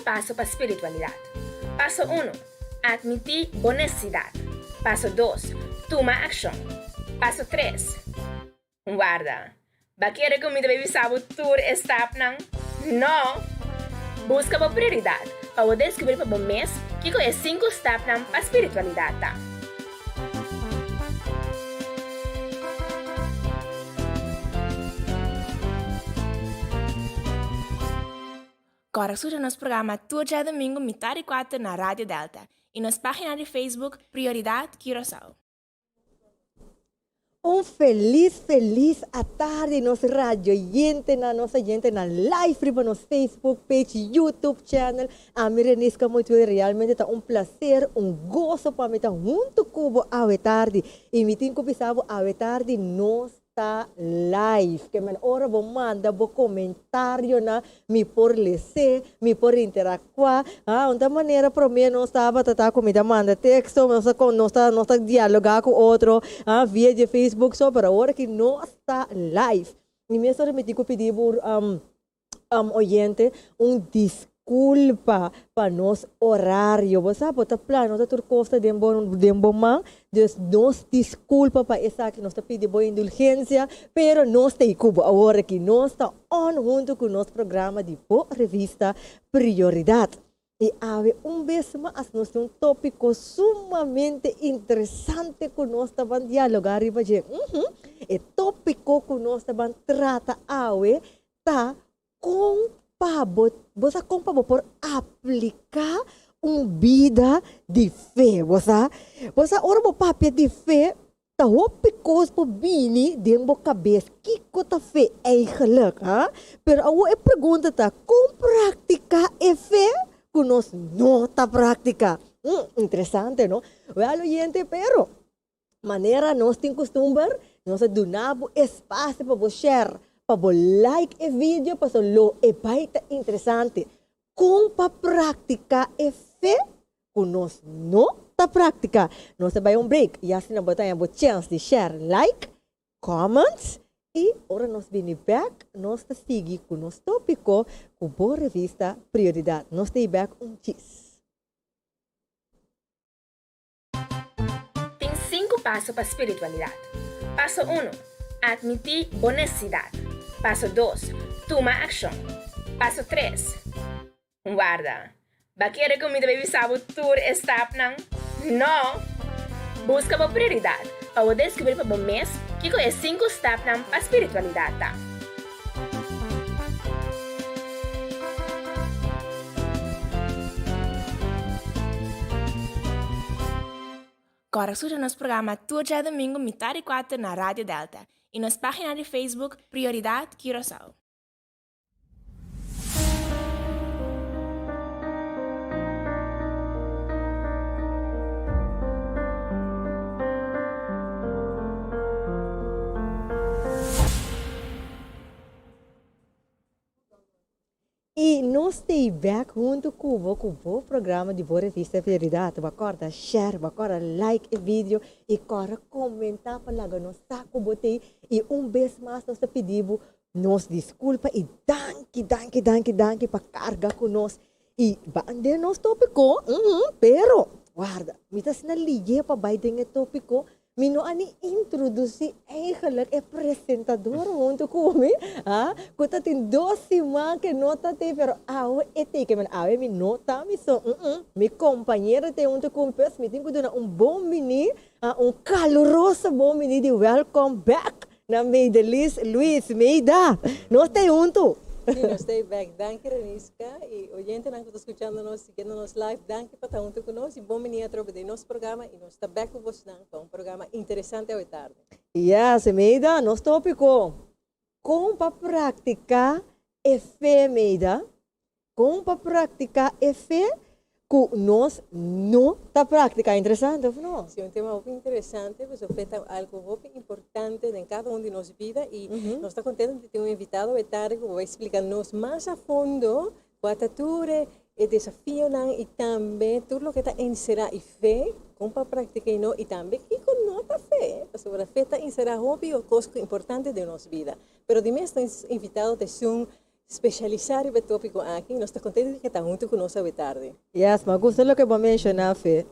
pasos para espiritualidad. Paso 1. Admitir honestidad. Paso 2. Toma acción. Paso 3. Guarda. ¿Va querer que me debe saber tour stop nang? No. Busca por prioridad para descobrir para o mês que é 5 steps para a espiritualidade. Tá? Agora surge nosso programa todo dia domingo, metade e 4 na Rádio Delta e nossa página de Facebook Prioridade Curaçao. Feliz à tarde, nossa rádio nossa gente na live para nosso Facebook page, YouTube channel. A Mirenisca muito realmente está prazer, gozo para mim estar junto com a tarde. E me tenho pensado a tarde nós está live, que man ora vou mandar bo comentário na me por lecer, me por interactuar, uma maneira para mim não estava tá comida manda texto, não está dialogar com outro, via de Facebook só para hora que não está live. E mesmo me digo pedir por oyente desculpa para nosso horário. Você pode plano, nós tur costa de bom man, dus nos desculpa para essa que nós pedimos boa indulgência, pero nós tem cubo agora que nós está on junto com nosso programa de boa revista Prioridade. E ave vez mais nós tem tópico sumamente interessante que nós estamos dialogar e fazer. E tópico que nós estamos trata ave tá com você compra por aplicar vida de fé, você ora por papel de fé, tá picos por bini dentro da cabeça, que cota fé eigenlijk, pero a pergunta tá, como praticar a fé que nós não tá prática? Interessante, não? Well, gente, pero maneira nós tem costume, nós donamos espaço para você share, para like e vídeo, para lo é baita interessante. Como para praticar e fé, que nós não está prática. Nós vai break. E assim nós botar uma chance de share, like, comments e ora nós vem back, nós está seguir com nosso tópico, com boa revista Prioridade. Nós está back cheese. Tem 5 passos para a espiritualidade. Passo 1. Admitir honestidade. Paso 2. Toma acción. Paso 3. Guarda. ¿Va querer que me debe saber tour stop nang? No. Busca por prioridad para descobrir para o mês que é 5 steps para a espiritualidade. Tá? Agora surge nosso programa todo dia domingo, metade e 4 na Rádio Delta e nossa página de Facebook Prioridade Curaçao. E nós estamos back junto com o programa de boa revista Prioridade. Acorda, share, acorda, like o vídeo e acorda, comentar para lá, nós saco botei e vez mais nós pedimos nos desculpa e danke para carregar com nós e bande nos tópico, pero guarda, mita sina liye para baideng e tópico. Mino ani introduzi eigenlijk apresentador junto comigo, kuta tin dosi man que nota te pero awe ete que man awe mi nota mi so mi companheira te junto com pes mi tenho que dar bom mini, caloroso bom mini de welcome back na Meida Luis Meida, nós te junto. Sí, no estoy back. Danke, Renisca. Y oyente que está escuchándonos, siguiéndonos live, danke por estar junto con nosotros. Y bom venir a través de nuestro programa. Y nos está back con vos, con un programa interesante hoy tarde. Yes, Meida, nosso tópico. Como para praticar a fé, Meida? Como para praticar a fé que nós não está prática? Interessante, ou não? Sí, un tema muy interesante, pues afecta algo muy importante en cada uno de nuestras vidas y nos está contento de tener un invitado de tarde que va a explicarnos más a fondo cuál es el desafío y también todo lo que está encerrado y fe, como para practicar y también que con nota fe, pues sobre la fe está encerrado hobby o cosas importantes de nuestra vida. Pero dime, estos invitados de Zoom especializar o tópico aqui. Nós estamos contentes de que está junto conosco a tarde. Yes, me gusta lo que vos mencionar, Fe.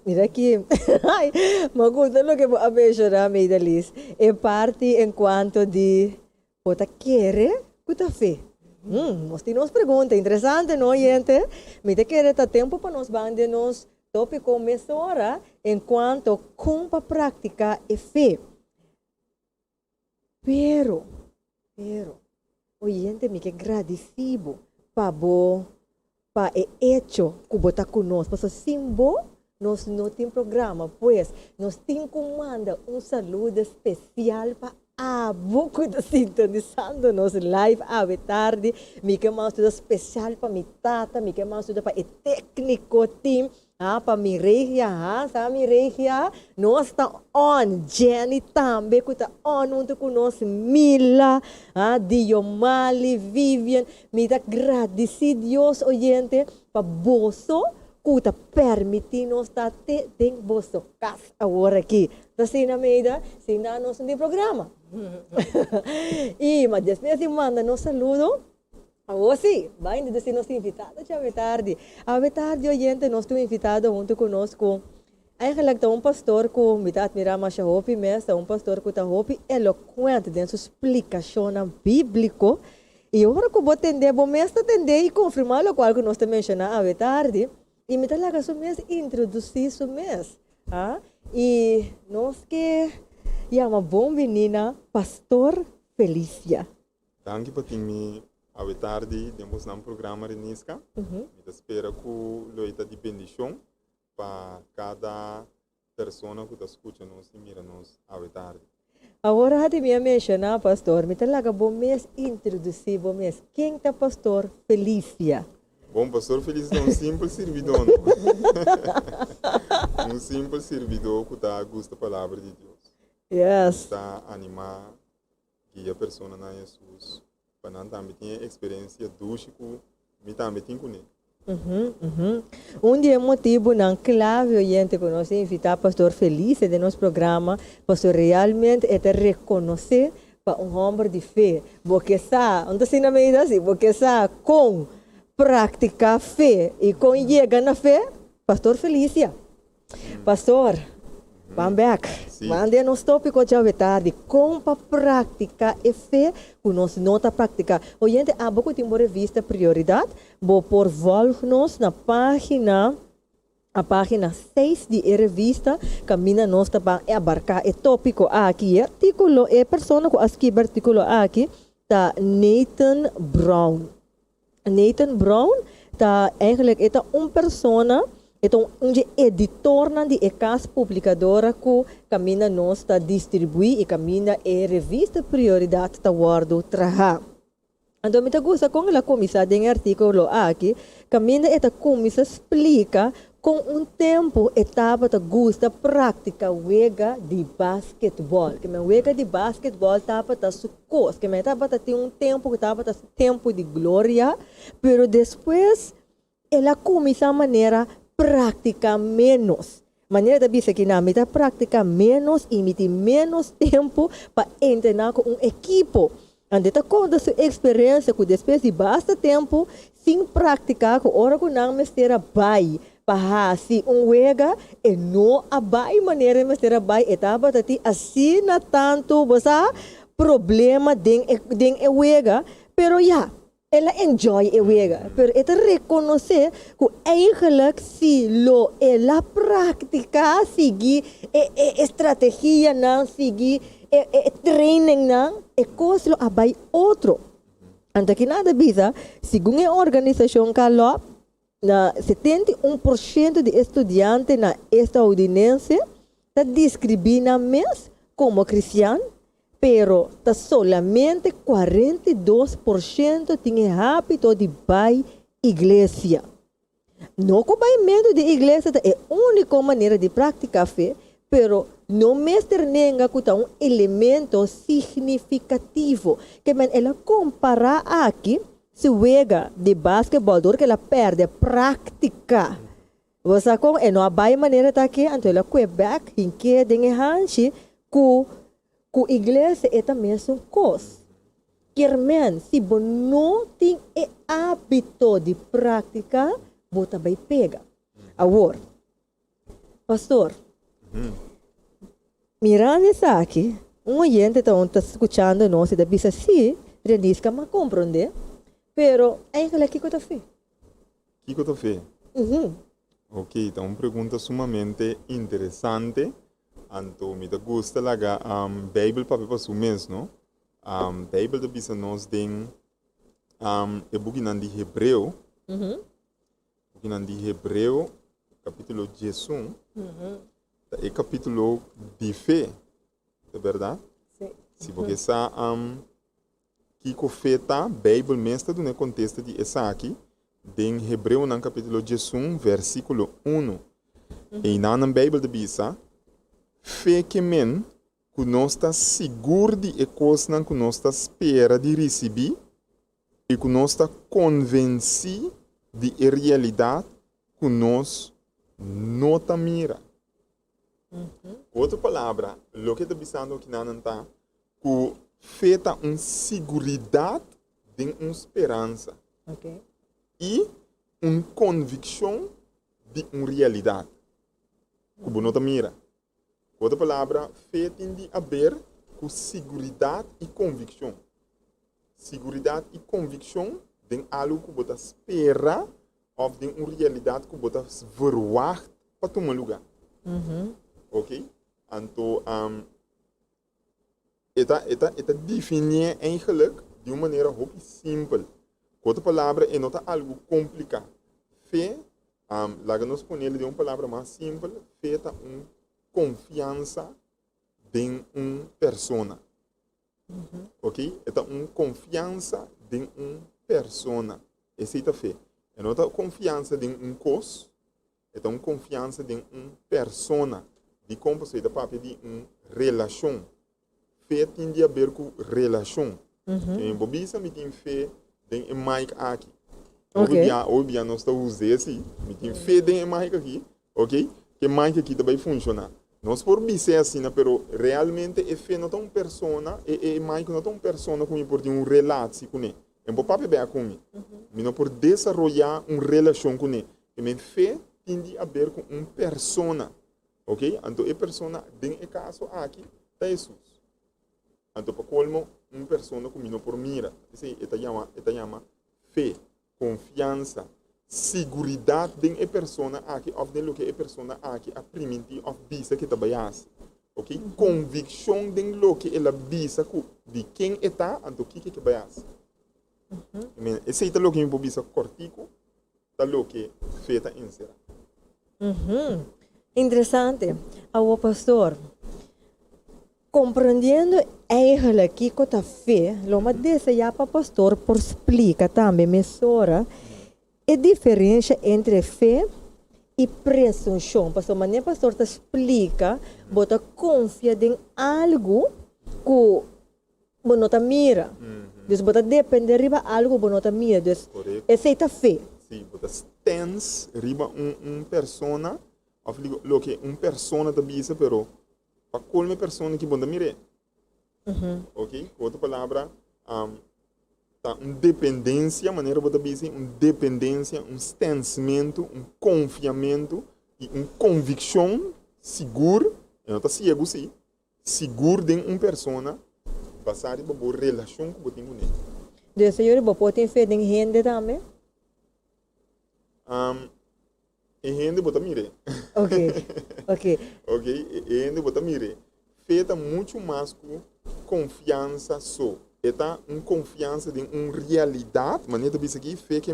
Mira aquí. Ay, me gusta lo que vos mencionar, Meidalis. En parte, en cuanto de, ¿vos quiere? ¿Qué te fe? Nós temos pergunta interessante, não, gente? Me te quer ter tempo para nós bandenos tópico mesora enquanto como prática e fé. Pero, gente, me que agradecido para bo, para o hecho que você conosco. Porque sem bo, nós não temos programa, pois nós temos comanda saludo especial para abo que está sintonizando nos live à tarde. Me que mais tudo especial para minha tata, me que mais tudo para o técnico team. Para mi regia, sa mi regia, nós está on, Jenny também, que está on junto conosco, Mila, Diomali, Vivian, me dá agradecido Deus, oyente, para bolso, que está permitindo estar em bolso casa agora aqui. Tá assim na meida, sem dar nosso programa. E, mas depois de manda nosso saludo. Sim, vai ainda ser nosso invitado à tarde. À tarde, oyente, nós temos invitado junto conosco. Eigenlijk está pastor que me admira mais a hopi, mas um pastor que está hopi eloquente dentro sua explicação bíblica. E agora que vou atender, vou mesmo atender e confirmar o qual que nós estamos mencionando à tarde. E me dá lá que mês introduzir o mês. E nós que é uma boa menina, pastor Felícia. Danke por me à tarde, temos um programa Renisca. Eu espero que o loita de bendição para cada pessoa que está escutando e mira nos à tarde. Agora, há de me mencionar, pastor, me talaga bom mês introduzir bom mês. Quem é pastor Felícia? Bom, pastor Felícia é um simples servidor. Um simples servidor que está gosta da palavra de Deus. Yes. Está animar que a pessoa na Jesus. Para não também ter experiência dúcia que também tem com ele. Dia motivo não clave gente que nós invitar pastor Felícia de nosso programa, pastor realmente é reconhecer para homem de fé, porque sabe, onde se na meia assim, porque sabe com prática fé e com chega na fé, pastor Felícia, pastor. Vamos back. Mande nos tópico de tarde. Como prática e fé, que nós nota prática. Oyente, há pouco tempo revista prioridade. Vou por volta-nos na página, a página 6 de revista. Caminha nós para abarcar o tópico aqui. Artículo é pessoa que escreve artículo aqui. Tá Nathan Brown. Nathan Brown tá eigenlijk é persona. Então, editor de casa publicadora que caminha nós está distribuir e caminha a revista prioridade está guardo trabalho. Então, me gusta com a comissão de artículo aqui, caminha esta comissão explica com tempo etapa ta gusta prática wega de basquetebol. Que me wega de basquetebol tapa ta sucos, que me tapa ta tem tempo que tapa ta tempo de glória, pero depois ela começa a maneira prática menos. Maneira de dizer que na meta prática menos e menos tempo para entrenar com equipo. Ande tá conta sua experiência que depois de basta tempo sem praticar com hora que não mestera bai para se wega e não a bai maneira mestera bai etapa tati assim na tanto você problema den wega pero ela enjoy a wega, pero ela reconhecer que eigenlijk se ela prática seguir estratégia não seguir training não coisa a vai outro. Então que nada bisa, segundo a organização calo, na 71% de estudantes na estadunidense está descrevendo mês como cristiano. Pero solamente 42% tem hábito de ir igreja. Não que o medo de igreja é a única maneira de praticar fé, pero não mestre nenga que um elemento significativo que ela compara aqui se wega de basquetebol que ela perde prática. Você com não vai maneira tá aqui, então ela Quebec em que tem hanche que a igreja é também mesma coisa. Kermen, se você não tem o hábito de prática, você vai pegar. Agora, pastor, mirando isso aqui, oyente está escutando nós e diz assim, Renisca, mas compreende? Pero, eigenlijk, o que eu fiz? O que eu fiz? Ok, então uma pergunta sumamente interessante. Então, me gusta laga Bíblia para pessoas mesmo, não? Bíblia da bisa nós tem e buginan de Hebreu, buginan de Hebreu, capítulo 11, e capítulo de fé, é verdade? Sim. Se você está que cofeta Bíblia mesmo no contexto de essa aqui, em Hebreu no capítulo 11, versículo 1, e na Bíblia da bisa fé que men que nós está seguro de coisas que nós está espera de receber e que nós está convencido de realidade que nós não está mira. Outra palavra, o que está pensando aqui na está que fé está uma seguridade de uma esperança Ok. e uma convicção de uma realidade que você não está mira. Outra palavra, fé tem a ver com segurança e convicção. Segurança e convicção de algo que você espera ou de uma realidade que você verwacht para tomar lugar. Ok? Então, esta definir eigenlijk de uma maneira muito simples. Outra palavra é não algo complicado. Fé, lá nós ponemos de uma palavra mais simples, fé é confiança em uma persona. Ok? É uma confiança em uma persona. Essa é a fé. É não confiança em um coisa, é uma confiança em uma persona. De como você está para de uma relação. Fé tem a ver com relação. Em Bobisa, me tem fé em Mike aqui. Hoje, nós estamos usando esse, me tem fé em Mike aqui, ok? Que Mike aqui também funciona. Nós por dizer assim, mas realmente é fé não é uma pessoa, e Mike não é uma pessoa com um relato com ele. É um papo bem com ele. Mas não por desenvolver uma relação com ele. E fé tem a ver com uma pessoa. Ok? Então, a pessoa, em caso aqui, é Jesus. Então, para colmo, uma pessoa que não por mira. Isso chama fé, confiança, segurança em a pessoa aqui, ou de lo que a pessoa aqui, a primitiva, ou bisa que trabalha. Ok? Convicção de lo que ela bisa de quem está, então, o que trabalha. Esse é o que eu bisa cortico, da lo que fé está inserida. Interessante. Ao pastor, compreendendo eigenlijk que a fé, loma desse já para pastor por explica também, mesora, a diferença entre fé e presunção. Pastor, mas nem pastor te explica, bota confia em algo que você não mira. Então, você depende de algo que você não mira. Então, essa é a fé. Sim, você stands riba persona, ou lo que persona da bisa, pero para qualquer persona que você mire. Ok? Outra palavra, tá uma dependência, maneira você dizer, uma dependência, um stancimento, um confiamento e uma convicção seguro, não está cego sim, seguro de uma persona, basado na boa relação que você tem com ele. Então, senhor, você tem fé em gente também? E gente bota mire. Ok. Ok? E gente bota mire. Feita muito mais com confiança só. Eta uma confiança em uma realidade, maneira de aqui, fé que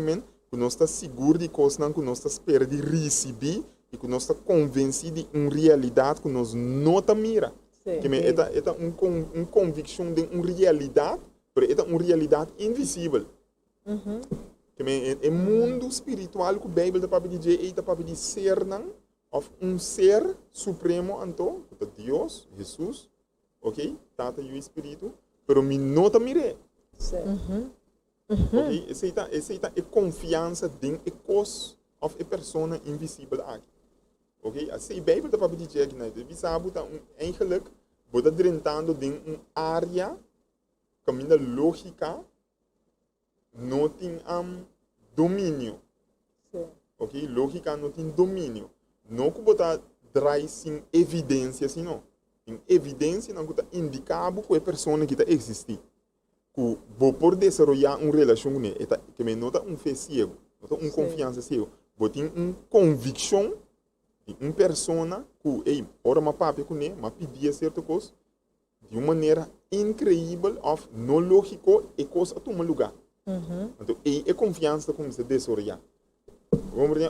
nós está seguro de coisas que nós está esperando de receber e que nós está convencido de uma realidade que nós não está mira. Que eta uma convicção de uma realidade, mas é uma realidade invisível. Que é mundo espiritual que a Bíblia está para dizer, está para dizer of um ser supremo então, Deus, Jesus, ok? Tata e o Espírito, pero me não está mire. Ok? Essa é a confiança de uma coisa of a persona invisível aqui. Ok? Assim, a Bíblia está para dizer que, né? Você sabe, eigenlijk, você está drentando de uma área caminho lógica não tem domínio. Sim. Ok? Lógica não tem domínio. Não que botar traz sem evidência, senão. Em evidência não está indicado que a pessoa que está existir. Que vou por desenvolver uma relação com ele, que me nota fé cego, nota confiança cego. Vou ter uma convicção de uma pessoa que, ei, ora uma papi com ele, mas pedia certa coisa, de uma maneira incrível, of não lógico, e coisa a tomar lugar. Então, é confiança como se desenvolver.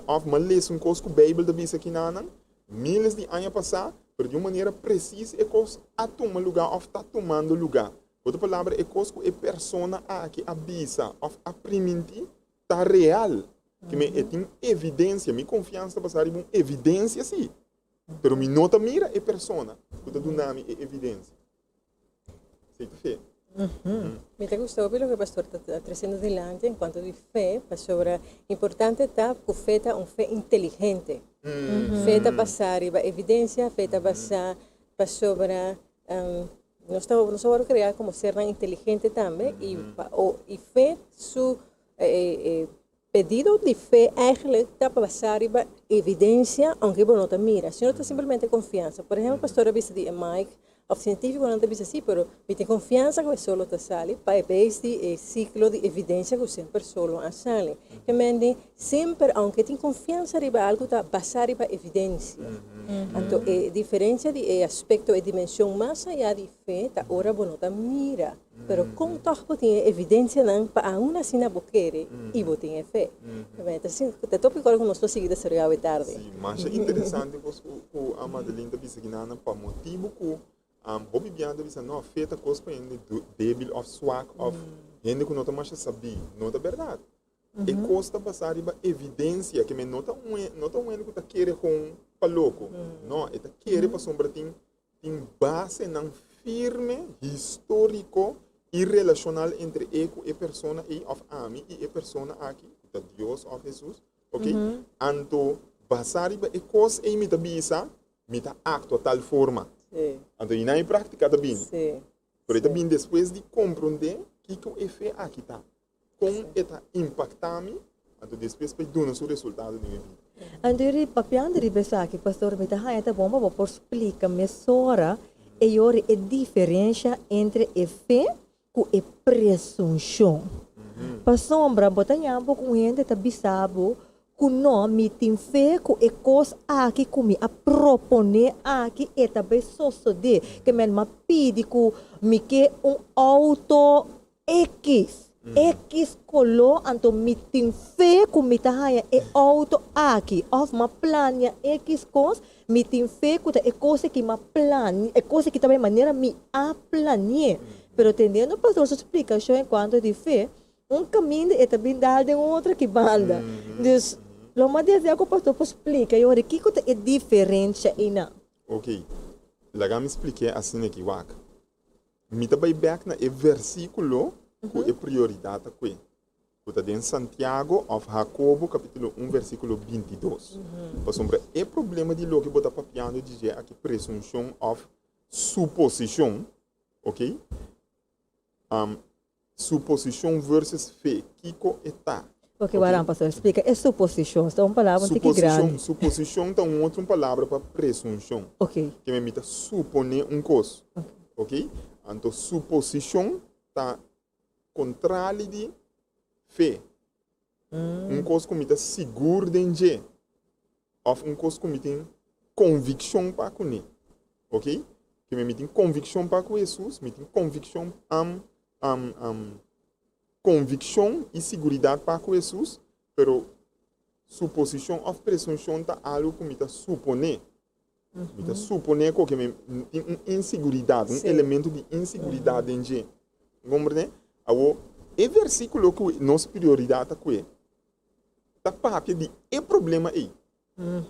Of uma lição coisa que a Bíblia diz aqui na milhares de anos passados, mas de uma maneira precisa, é coisa a tomar lugar, of está tomando lugar. Outra palavra é coisa que a pessoa aqui avisa, of a primente está real. Que me tem evidência, minha confiança passar em evidência sim. Mas me nota mira é pessoa, que está dando é evidência. Certo fé? Me está gustando pelo que o pastor está trazendo adelante en cuanto a fé, sobre importante está que fé é uma fé inteligente. Fé está passar evidência, fé está passar sobre nós vamos criar como ser inteligente também e fé su pedido de fé eigenlijk está passar evidência aunque você não mira, se não está simplesmente confiança. Por exemplo, o pastor disse de Mike, o científico não diz assim, pero me tem confiança que solo está sali para ver este ciclo de evidência que sempre solo a sali. Que mende sempre, aunque tem confiança riba algo está passar riba evidência. Então, a diferença de aspecto e dimensão mais allá de fé, tá ora você não mira, pero com todo tem evidência não para uma sina boquere e você tem fé. Então, assim, o tópico que nós seguir de ser a tarde. Sim, mas é interessante que a Madeline está dizendo para motivo que Bobby Bianda disse, não, feita coisa para ele débil, of swag, of gente que não está mais sabia, não é verdade. E costa passar a evidência que me nota um que está querendo com para louco, não, está querendo para sombra tem base não firme, histórico e relacional entre ele e a pessoa e of ami e a pessoa aqui, que Deus of Jesus, ok? Então, passar a coisa e me está bisa, me está acto tal forma. Então, na prática também. Mas também depois de compreender que o efeito aqui está, como está impactando, então depois para dar o resultado na minha vida. Andiri papiando di besaki pastor mita ha eta bomba bo por explica mesora e yori e diferença entre e fé com e presunção. Pa sombra botanya bo com gente tá bisabo ku no mi tin fé ku e cos aqui ku mi a propone aqui e também sosso de que men ma pidi ku mi que auto X X colo anto mi tin fé ku mi tahaya e auto aqui of ma plania X cos mi tin fé ku e cosa que ma plan e cosa que também maneira mi a planie pero entendendo pastor sua explicação enquanto de fé caminho e também dá de outra que banda. Dus lo mais dizer que o pastor explica, eu que é diferente ainda. Ok. Lá me expliquei assim aqui, wak. Me também back na versículo que é prioridade aqui. Que está em Santiago of Jacobo, capítulo 1, versículo 22. Por sombra, é problema de lo que botar papiando dizer aqui presunção of suposição, ok? Suposição versus fé. Kiko está. Ok, okay. Pastor, explica. É suposição. Então, uma palavra que grande. Suposição é uma outra palavra para presunção. Ok. Que me imita suponer coisa. Ok? Então, suposição está contrário de fé. Coisa que me está seguro de encher. Ou coisa que me tem convicção para conhecer. Ok? Que me tem convicção para Jesus, me tem convicção convicção e segurança para Jesus, pero suposição ou presunção está algo que me está suponer. Me está suponer que me tem insegurança, elemento de insegurança em gente. Compreende? Agora, o versículo que nossa prioridade aqui está para de é problema aí.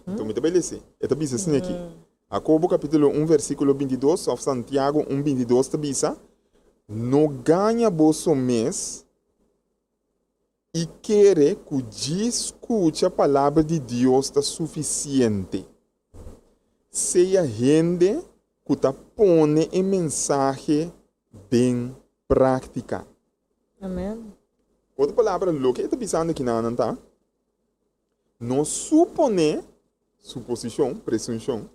Então, me estabelece. É também assim aqui. Jacobo capítulo 1, versículo 22, of Santiago 1, 22, está bisa. Não ganha bolso mês e querer que discute a palavra de Deus está suficiente. Seja gente que está pondo a mensagem bem práctica. Amém. Outra palavra, lo que está pensando aqui na Ananta, não supone, suposição, presunção,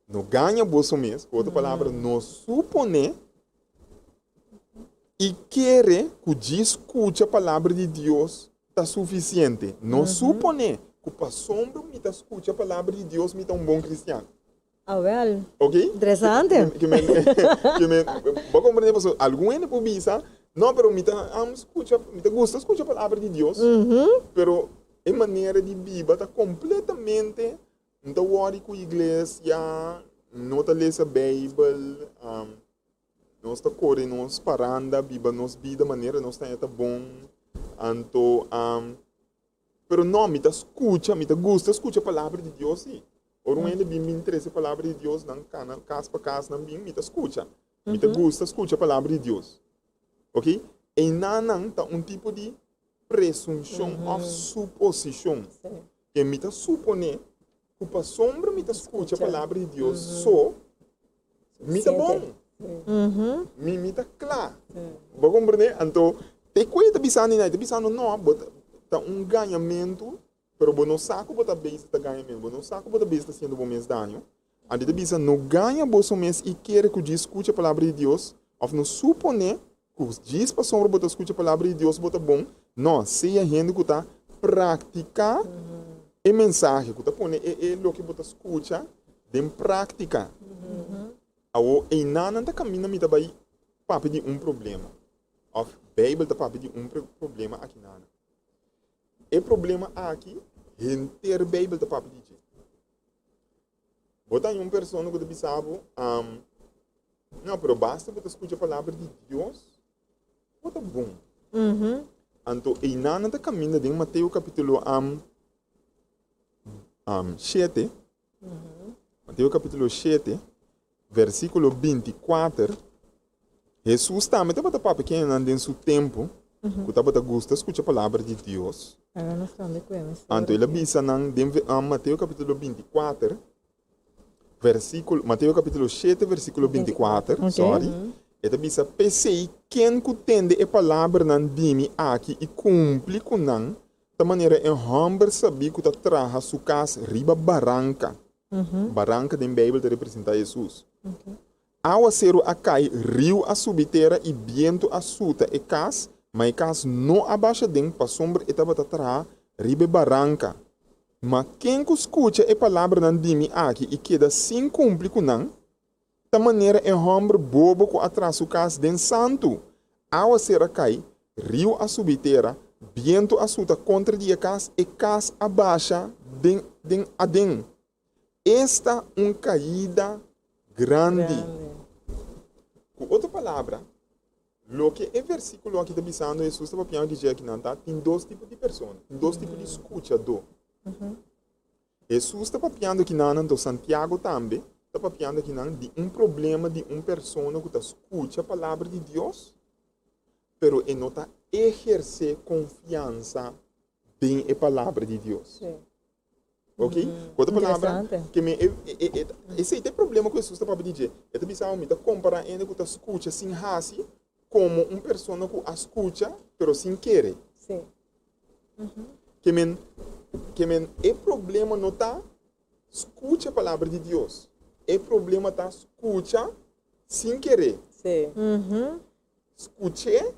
não ganha bolso mesmo. Outra palavra, não supone e querer que discute a palavra de Deus está suficiente. Não supone que para sombra me escute a palavra de Deus me um bom cristiano. Ah, well. Ok? Interessante. Vou compreender, pessoal. Alguém pode pensar, não, pero me gusta escutar a palavra de Deus, pero a maneira de viver está completamente, não está worry com a igreja, não está lendo a Bíblia, não está correndo, não está parando, viva nossa vida, maneira não está bom, então, pero não, me gusta escutar a palavra de Deus, sim. Or ainda bem me interessa a palavra de Deus, não casa para casa, não bem me escuta. Me gusta escutar a palavra de Deus. Ok? E não tá tipo de presunção ou suposição. Que me supone que para sombra me escuta a palavra de Deus só me bom. Me claro. Vou compreender? Então, tem coisa pensando não, tá ganhamento. Pero não saco bota base tá ganhamento, não saco bota base tá sendo bom mês dano. A gente pensa não ganha bom mês e quer que discute a palavra de Deus, ou não supone que diz para sombra bota escute a palavra de Deus bota bom, não, se a gente que tá praticar a mensagem que tá põe é o que bota escuta, dem prática. E não tá caminhando me tá vai para pedir problema. A Bíblia tá para pedir problema aqui nada. O problema aqui é ter a Bíblia da papo de Deus. Botar uma pessoa que pensava, não, pero basta você escutar a palavra de Deus, bota bom. Então, e não está caminhando em Mateus capítulo 7, Mateus capítulo 7, versículo 24, Jesus também estava para pequeno em seu tempo, que estava a gostar de escutar a palavra de Deus. Então, ele avisa em Mateus capítulo 24, Mateus capítulo 7, versículo 24, sorry. Ele avisa, pensei, quem que entende a palavra não dime aqui e cumpre com não, da maneira em homem sabia que traga sua casa riba barranca. Barranca da Bíblia representa Jesus. Ao ser a cai, rio a subterra e vento a suta e casa, mas caso não abaixa dentro para sombra estava atrás ribe barranca. Mas quem escuta a palavra não dime aqui e queda sem cumprir com não, da maneira é homem bobo que atrás o caso den santo. Ao ser a cai, rio a subterra, vento a suta contra dia casa e casa abaixa den adem. Esta caída grande. Com outra palavra, o que é versículo aqui está dizendo, Jesus está para dizer aqui, tem dois tipos de pessoas, tem dois tipos de escuchador. Jesus está para aqui, do Santiago também, está para aqui, de problema de pessoa que escuta a palavra de Deus, pero ele não está exercer confiança em a palavra de Deus. Sim. Ok? Outra palavra, que esse é o problema que Jesus está para dizer. Ele está dizendo, comparar ele que escuta sem raça, como pessoa que escuta, pero sem querer. Sim. O problema não está escuta a palavra de Deus. O problema está escuta sem querer. Sim. Escutar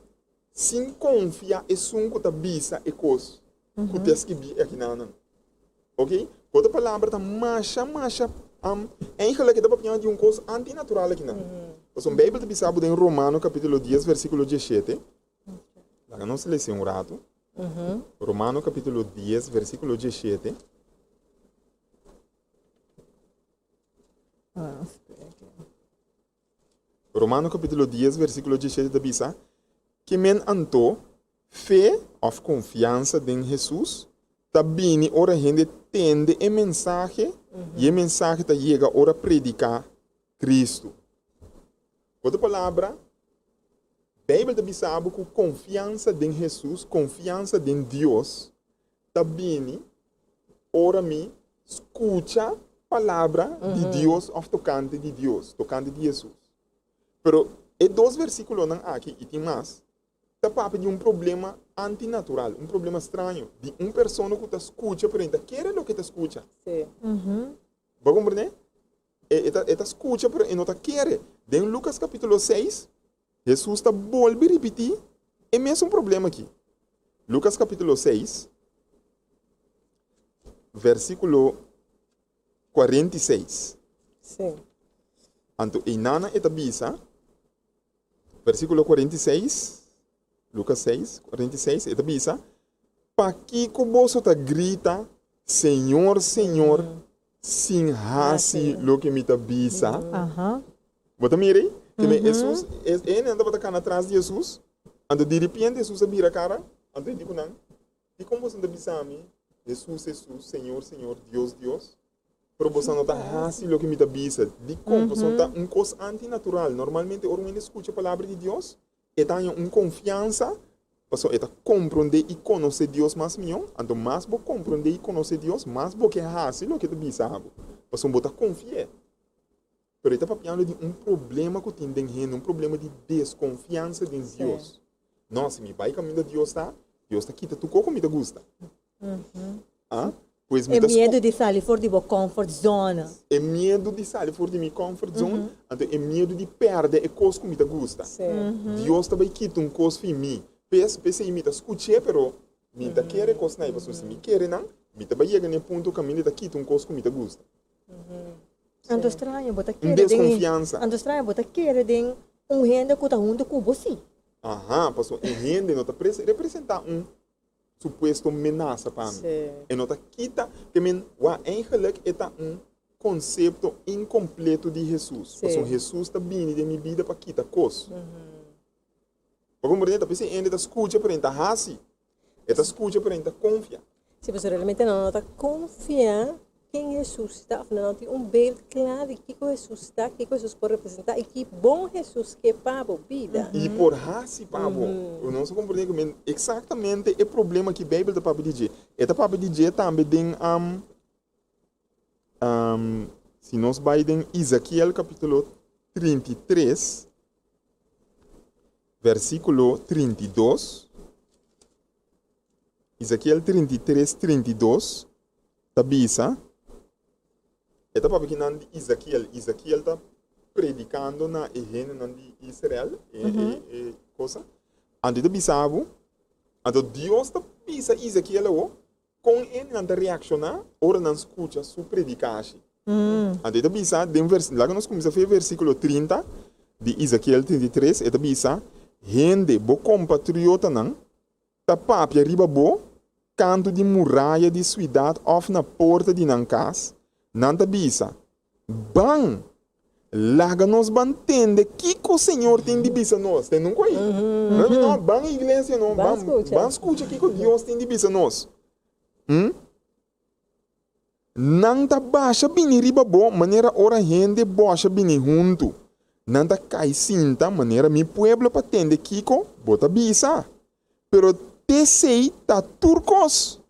sem confiar e som que está bisa e coisa que está escrito aqui na. Ok? Outra palavra está macha. É que está para de coisa antinatural aqui na. Então, a Bíblia está pensando em Romano capítulo 10, versículo 17. Lá não se lê um rato. Romano capítulo 10, versículo 17. Romano capítulo 10, versículo 17 da bisa que men anto fé ou confiança em Jesus também ora gente tende a mensagem e a mensagem tá chega ora predicar Cristo. Outra palavra, a Bíblia sabe que confiança em Jesus, confiança em Deus, também ora me escuta a palavra de Deus ou tocante de Deus, tocante de Jesus. Pero E 2 versículos não aqui e tem mais. Tá papo de um problema antinatural, um problema estranho, de uma pessoa que te escuta, por exemplo, quer o que te escuta. Sim. Vai compreender? Eta escuta, pero não te quer. Em Lucas capítulo 6, Jesus está volve a repetir o mesmo problema aqui. Lucas capítulo 6, versículo 46. Sim. Anto, inana eta bisa, versículo 46, Lucas 6, 46, eta bisa, pa que você tá grita, Senhor, Senhor, sin hasi lo que me tá bisa. Aham. Bota mire, que me Jesus, ele anda bota cana atrás de Jesus, ando de repente Jesus vira a cara, ando digo não, e como você anda bisa a mim, Jesus, Jesus, Senhor, Senhor, Deus, Deus. Pero você não está hasi lo que me tá bisa, de como você tá coisa antinatural. Normalmente, quando você escuta a palavra de Deus, tem uma confiança, você está compreender e conhecer Deus mais melhor, então mais você compreender e conhecer Deus, mais você hasi lo que tá bisa, você não está confiar. Pero está falando de um problema que tem dentro, um problema de desconfiança de Deus. Nossa, me vai caminho de Deus está quita tu como me gusta. Ah? Pois É medo de sair fora de comfort zone. É medo de sair fora de minha comfort zone, então é medo de perder a coisa que me gusta. Deus também quita um coisa em mim. Pensa em mim, escutei, pero me quer coisa não, você me quer não, me também chega no ponto que me quita um coisa que me gusta. Ando estranho, bota querer. Desconfiança. Ando estranho, bota querer de gente que tá junto com você. Aham, passou em gente não representar suposto ameaça para mim. E não quita que eigenlijk é conceito incompleto de Jesus. Porque Jesus está vindo de minha vida para quitar coisas. Para compreender, a pessoa ainda escuta para entrar hasi, ela escuta para entrar confia. Se você realmente não está confiar quem Jesus está, não tem beeld claro de que Jesus está, que Jesus pode representar e que bom Jesus que é para a vida. E por hasi, Pablo, eu não sei compreender exatamente o problema que a Bíblia está para dizer. Esta para dizer também tem se nós vamos em Ezequiel capítulo 33, versículo 32. Ezequiel 33, 32. Tabisa. Esta para que não Ezequiel está predicando na região de Israel, coisa. Antes de bisavo, então Deus está pisa Ezequiel com ele não reaccionar, ora não escuta sua predicação. Antes de bisar, lá que nós começamos a ver versículo 30 de Ezequiel 33, esta bisa, gente, bo compatriota não, tá papia riba bo, canto de muralha de cidade of na porta de Nancas, nanta bisa, bang, larga nos bantende, que o Senhor tem de bisa nós, tem nunca aí? Não, bang igreja não, bang escuta que Deus tem de bisa nós. Nanta baixa bini riba bo, maneira ora gente baixa bini junto. Nanta cai cinta, maneira mi pueblo patende kiko, bota bisa. Pero te sei ta turcos.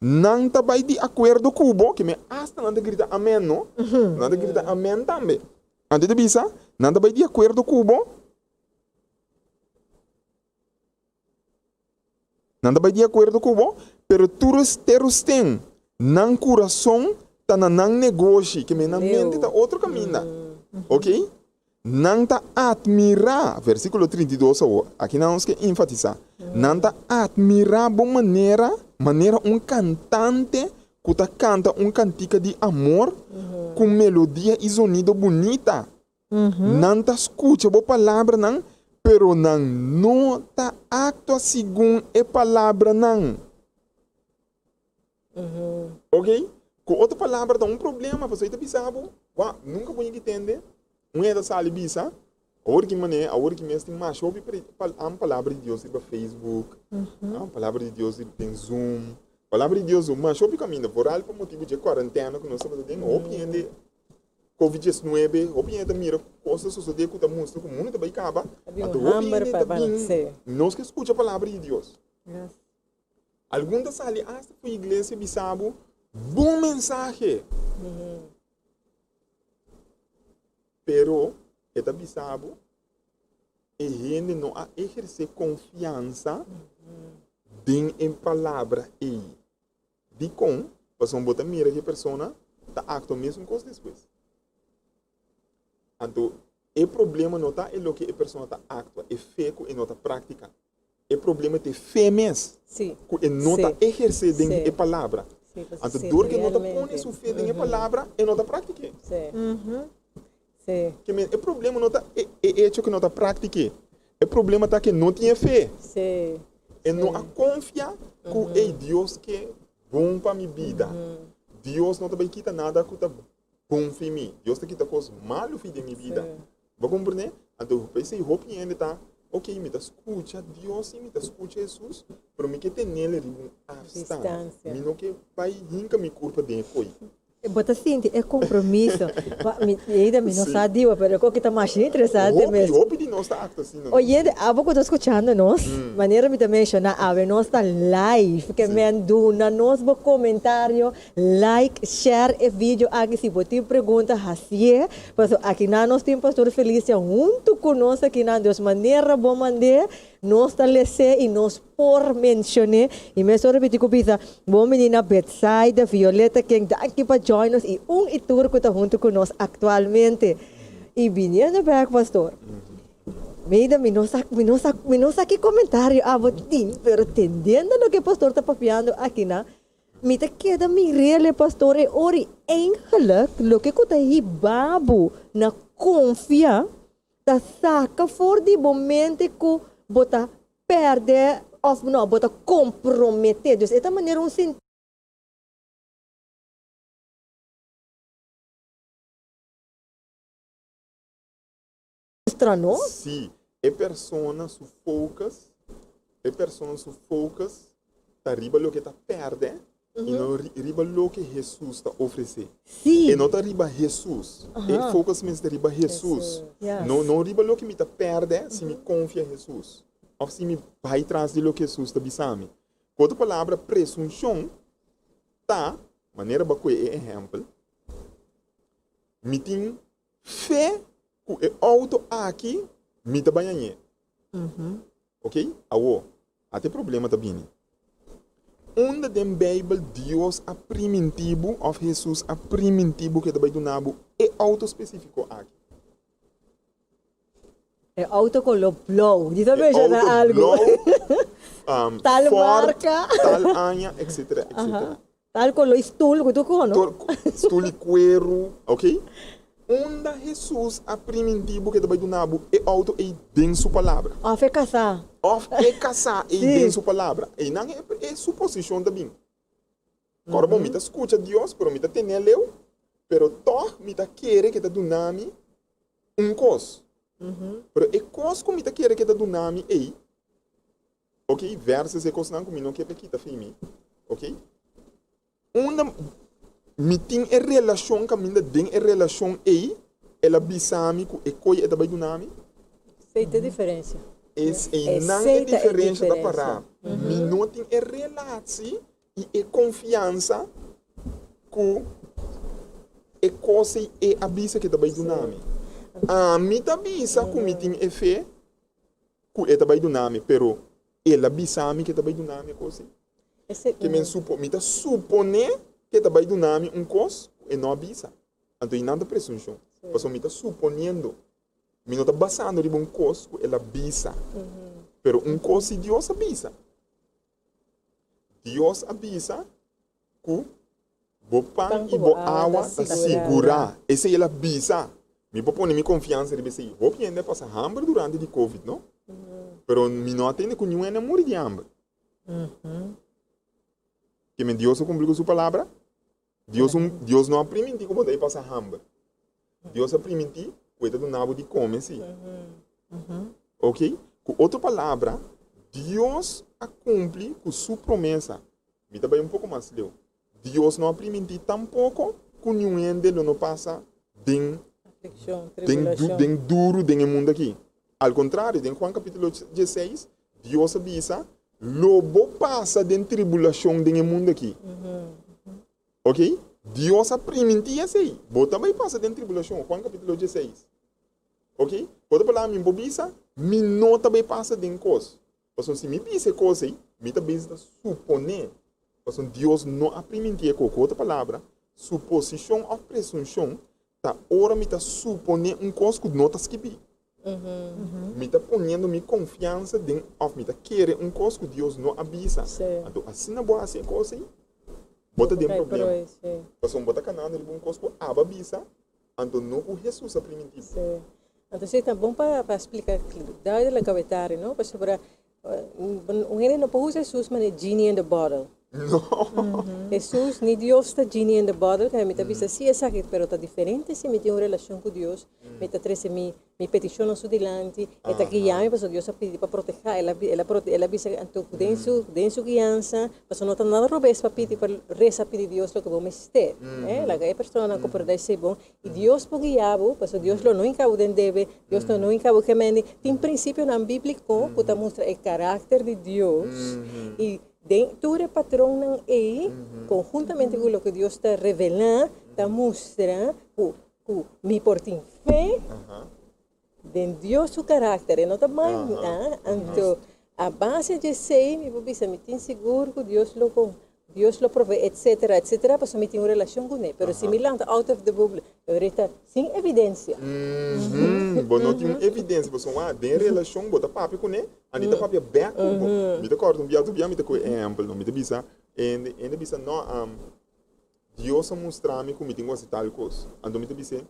Nanta vai de acordo cubo, que me hasta nanta grita amém, no? Nanta grita amém também. Antes de bisa, nanta vai de acordo cubo. Nanta vai de acordo cubo, pero turus terus tem. Nang coração tá na nang negócio, que me na mente tá outro caminho. Ok? Nang tá admirar, versículo 32, aqui nós que enfatizar. Nang tá admirar boa maneira cantante que tá canta cantica de amor com melodia e sonido bonita. Nang tá escuta boa palavra nang, pero nang não tá actua segundo a palavra nang. Ok? Com outra palavra, dá problema, você está pensando, nunca vou entender. Uma da sala bisa, a hora que mesmo tem mais ouve a palavra de Deus no Facebook, a palavra de Deus tem Zoom, a palavra de Deus, mas ouve caminho, por algo motivo de quarentena, que nós estamos tendo, opinião Covid-19, opinião da mira, coisas suceder que o mundo, que o mundo também acaba, nós que escuta a palavra de Deus. Alguns sali hasta para a igreja bisabo, bom mensagem. Pero, esta bisabo, e gente não a exercer confiança em palavra e de com, para botar mira que a pessoa está acto mesmo coisa depois. Então, o problema não está em que a pessoa está acto, é feco e não está prática. O problema é ter fé mesmo, e não está exercer a palavra. Então, dor que não está pondo sua fé em a palavra e não está prática. O problema não está hecho que não está prática. O problema está que não tinha fé. E não a confia que é Deus que é bom para minha vida. Deus não vai quitar nada que está bom para mim. Deus está quitando coisas malas para minha vida. Vai compreender? Então, eu pensei, roupa ainda está, ok, me escuta Deus e me escuta Jesus, para mim que tem nele a distância. Me não que vai rinca minha culpa dentro. Bota assim, é compromisso. Ainda me não sabe, mas eu que está mais interessante mesmo. Roupa de nós está acto assim. Oye, a pouco estou escutando nós, maneira me também mencionar, nós está live, que me anduna, nós vou comentário, like, share o vídeo aqui, se você pergunta, assim, mas aqui nós temos pastor Felícia junto conosco aqui na Deus, maneira bom mandar, nós está lese e nós por mencionar, e me só repetir com pisa, bom menina Bethsaida, Violeta, quem dá aqui para join us, e itur que está junto conosco atualmente. E vindo back, pastor. Meida, me não saque comentário, pero entendendo o que o pastor está papiando aqui, na, me te queda me rele, pastor, e ori, eigenlijk, lo que está aí, babu, na confia, ta saca for de momento que bota perder, ou não, bota comprometer, dus, esta maneira um sentido. No? Sim, a pessoa se focus, tá riba lo que tá perde e não riba lo que Jesus está oferecendo. Sim. E não tá riba Jesus. E focus mesmo tá riba Jesus. Yes. Não riba lo que me tá perde se me confia em Jesus. Ou se me vai atrás de lo que Jesus está bisame. Outra palavra, presunção, tá, maneira bacoa é exemplo, me tem fé que auto aqui me tá banhando. Ok? Awo, até problema também. Onde tem Bíblia Deus a primitivo ou Jesus a primitivo que também do nabo é auto específico aqui. É auto com o blow. Diz a veja algo. Blow, tal Ford, marca. tal anha, etc. Tal com o stool que tu cono. Stool e cuero, ok? Onde Jesus a primitivo que também do nabo é auto e denso palavra. Fé casar. Of é casar e denso palavra. E não é suposição também. Agora, bom, me escuta Deus, pero me tem leu, pero toch me querer que do nome coisa. Pero é coisa que me querer que do nome é, ok? Versos é coisa não que não quer que tá firme, ok? Onde me tem a relação que me tem a relação é, ela bisame que é coisa é também do nome. Feita diferença. Não é diferença da palavra. Me não tem a relação e a confiança que é coisa é a bisa que também do nome. A mim também bisa que me tem a fé que é também do nome, pero ela bisame que também do nome é coisa. Que me supone que também do nome coisa e não bisa. Então, não é presunção. Porque me está suponendo. Me não está basando em coisa que ela bisa. Pero coisa Deus avisa. Deus avisa que o pão e a água está segura. Essa é ela avisa. Me pode pôr minha confiança e dizer, vou aprender a passar hambre durante o Covid, não? Pero me não atende que nenhum é morrer de hambre. Que me Deus cumpriu sua palavra. Deus não permite que você passe hambre. Deus permite que do nabo de comer, sim. Ok? Com outra palavra, Deus cumpre com sua promessa. Me também um pouco mais leu. Deus não permite tampouco que nenhum dele não passa den duro den mundo aqui. Ao contrário, em Juan capítulo 16, Deus avisa, lobo passa den tribulação den mundo aqui. Ok? Deus permite assim. Você também passa den tribulação. Juan capítulo 16. Ok? Outra palavra, me bobisa, me não também passa de coisa. Porque se me diz coisa aí, me também suponer. Porque Deus não aprimentia com outra palavra, suposição ou presunção, tá ora me tá suponer coisa que não está escrito. Me está ponendo minha confiança em, ou me está querendo coisa que Deus não avisa. Então, assim não boa assim coisa aí, bota de problema. Porque bota canal, ele bom coisa que avisa, então não o Jesus aprimentia. Então, é bom para explicar, dá ele cabetar, não? Para sobre gente não pode usar Jesus, mas é genie in the bottle. No. Jesus, ni Dios está genie in the bottle, que me está dizendo, sí, es aquí, pero está diferente si me tengo una relación con Dios, me está trece mi petición a su delante, está guiando, pues Dios ha pedido para proteger, él avisa, entonces, den su guianza, pues no está nada robes para pedir, para rezar pedir Dios lo que vos me esté, la que hay persona que puede decir, bon, y Dios por guiabo, pues Dios lo no encaude debe, Dios no encaude que me, en principio en bíblico, que muestra el carácter de Dios, y dentro del patrón ahí, conjuntamente con lo que Dios está revelando, te muestra que mi por ti fe, de Dios su carácter, no te manda, entonces, a base de ser, mi papi se me tiene seguro que Dios lo provee, etcétera, etcétera, pues me tiene una relación con él, pero si me lanza out of the bubble, ahorita sin evidencia. Bom, não tem evidência, você tem relação, bota papi com ele, anita papi back, me corta biado, me te coi exemplo, me te bisa, e bisa não, Deus mostrar-me como tem coisa tal coisa, então me te bisa,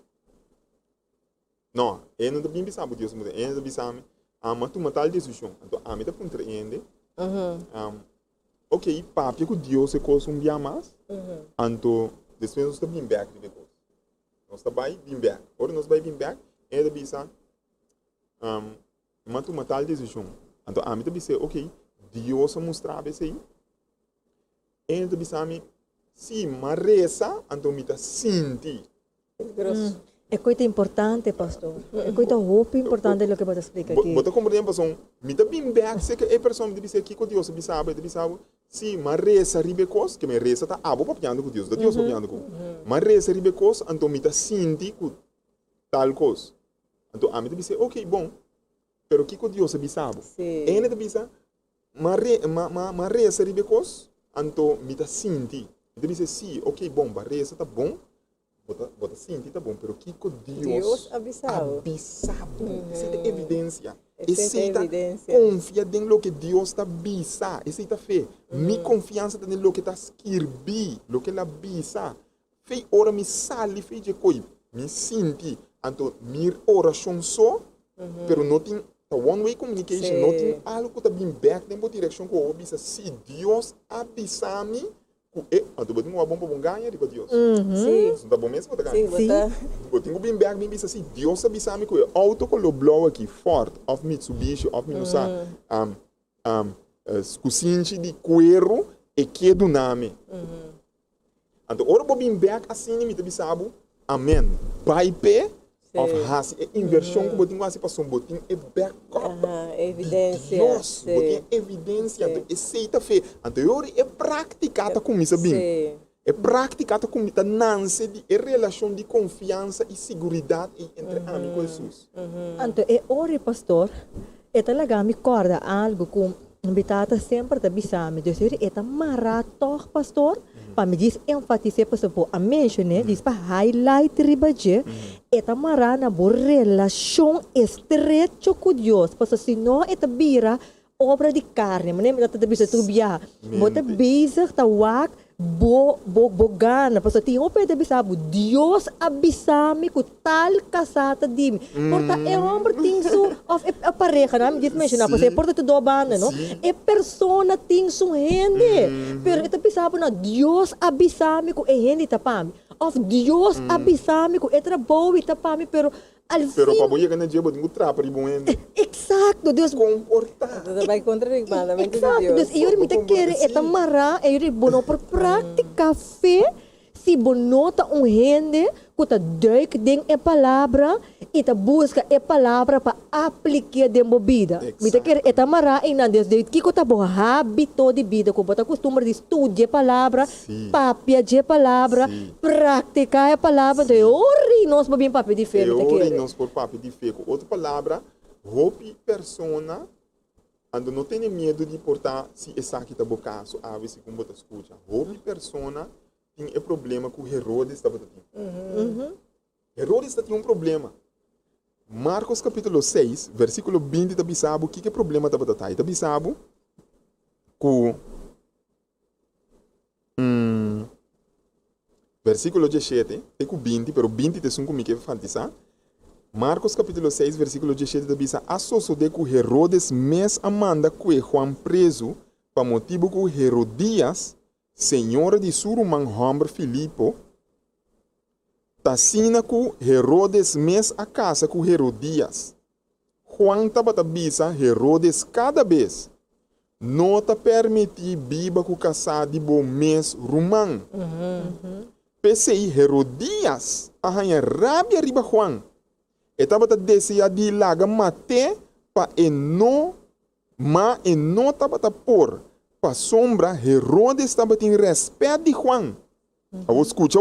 não, não te bem bisa, Deus me te bisa, mas tu matar decisão, então me te contra ele, ok, papi com Deus é coisa dia mais, então depois nós te bem back de coisa, nós te vai bem back, ora nós vai bem back, ele bisa, mas tu matar decisão, então me te bisa, ok, Deus mostrar isso aí, ele te bisa me, se marresa, então me te sentir. É coisa importante, pastor. É coisa muito importante o que você explica aqui. Você compreende, pastor? Me dá bem back, se que a pessoa me diz aqui que Deus sabe, se marresa ribecos, que me reza tá abo papiando com Deus, Deus papiando com. Marresa ribecos, então me te sentir com tal coisa. Então a me diz, ok, bom, pero que Deus sabe? Ele diz, marresa ribecos, então me te sentir. Ele diz, sim, ok, bom, marresa tá bom. Bota sentir tá bom, pero que Deus avisado. Essa é evidência. Essa é confia em lo que Deus está avisa. Essa é fé. Minha confiança em lo que está escrevi, lo que ele avisa. Fei ora me sali, fei de coi, me senti. Então, minha oração só, pero não tem one-way communication, não tem algo que está bem back na direção que eu avisa. Se Deus avisa-me, tu botinho uma bomba bom ganha de Deus. Sim. Tá bom mesmo, tá ganha. Sim. Botinho bem back bem assim, Deus sabe sabe que o auto com o blow aqui Ford, of Mitsubishi, of Minusa, escusinche de cuero e que do nome. Então, ora bem back assim me te sabe. Amém. By pé of has inversão que botinho assim passou botinho é backup. Evidência. Deus, botinho evidência. Então, aceita fé. Então, é praticada com isso bem. É praticada com isso, nance de relação de confiança e segurança entre amigo e Jesus. Então, é hora, pastor, é talaga me corda algo com invitata sempre da bisame. Deus é marato, pastor. Para me diz enfatizar para a mencionar, diz para highlight ribaje, é marana por relação estreita com Deus. Porque se não é vira obra de carne, mas não é bisa tu biar, bota bisa tawak gana, porque tem um pede bisa Deus abisame com tal casata dim. Porta é homem tem su of a pareja, não diz mencionar, porque porta tu do banda, não? É persona tem su rende, pero ita bisa na Deus abisame com rende tapami. Of Deus abisame com trabalho tapami, pero pero para boia ganhar dia botinho trapa de bom ende. Exato, Deus comportar. Vai contra o mandamento de Deus. Deus, eu me quer marrar, eu bono por prática fé, se bonota rende, que tá duik ding a palavra e tá busca a palavra para aplicar dentro da vida. Me quer marrar e não Deus, que tá bom hábito de vida, como tá costumar de estudar a palavra, papia de palavra, praticar a palavra, então ori nós bem papel de fé, me quer. Ori nós por papel de fé, outra palavra hopi persona ando não tem medo de portar se essa aqui tá bocaço, a ver se como você escuta. Hopi persona tem um problema com Herodes estava tendo. Herodes está tendo um problema. Marcos capítulo 6, versículo 20 da bisabo, o que é problema estava tendo? Da bisabo com versículo 17, é com 20, pero 20 te sunco me que fantasar. Marcos capítulo 6, versículo 17 da bisa, associo de que Herodes mes amanda que Juan preso, para motivo que Herodias, senhora de Suruman Hombre Filipo, tassina que Herodes mes a casa com Herodias. Juan tabata bisa Herodes cada vez, não te permiti biba com casar de bom mês romano. Pensei Herodias, arranha rabia riba Juan. Estava a desejar de laga mate para não estava a pôr para sombra Herodes estava em respeito de Juan. Escuta.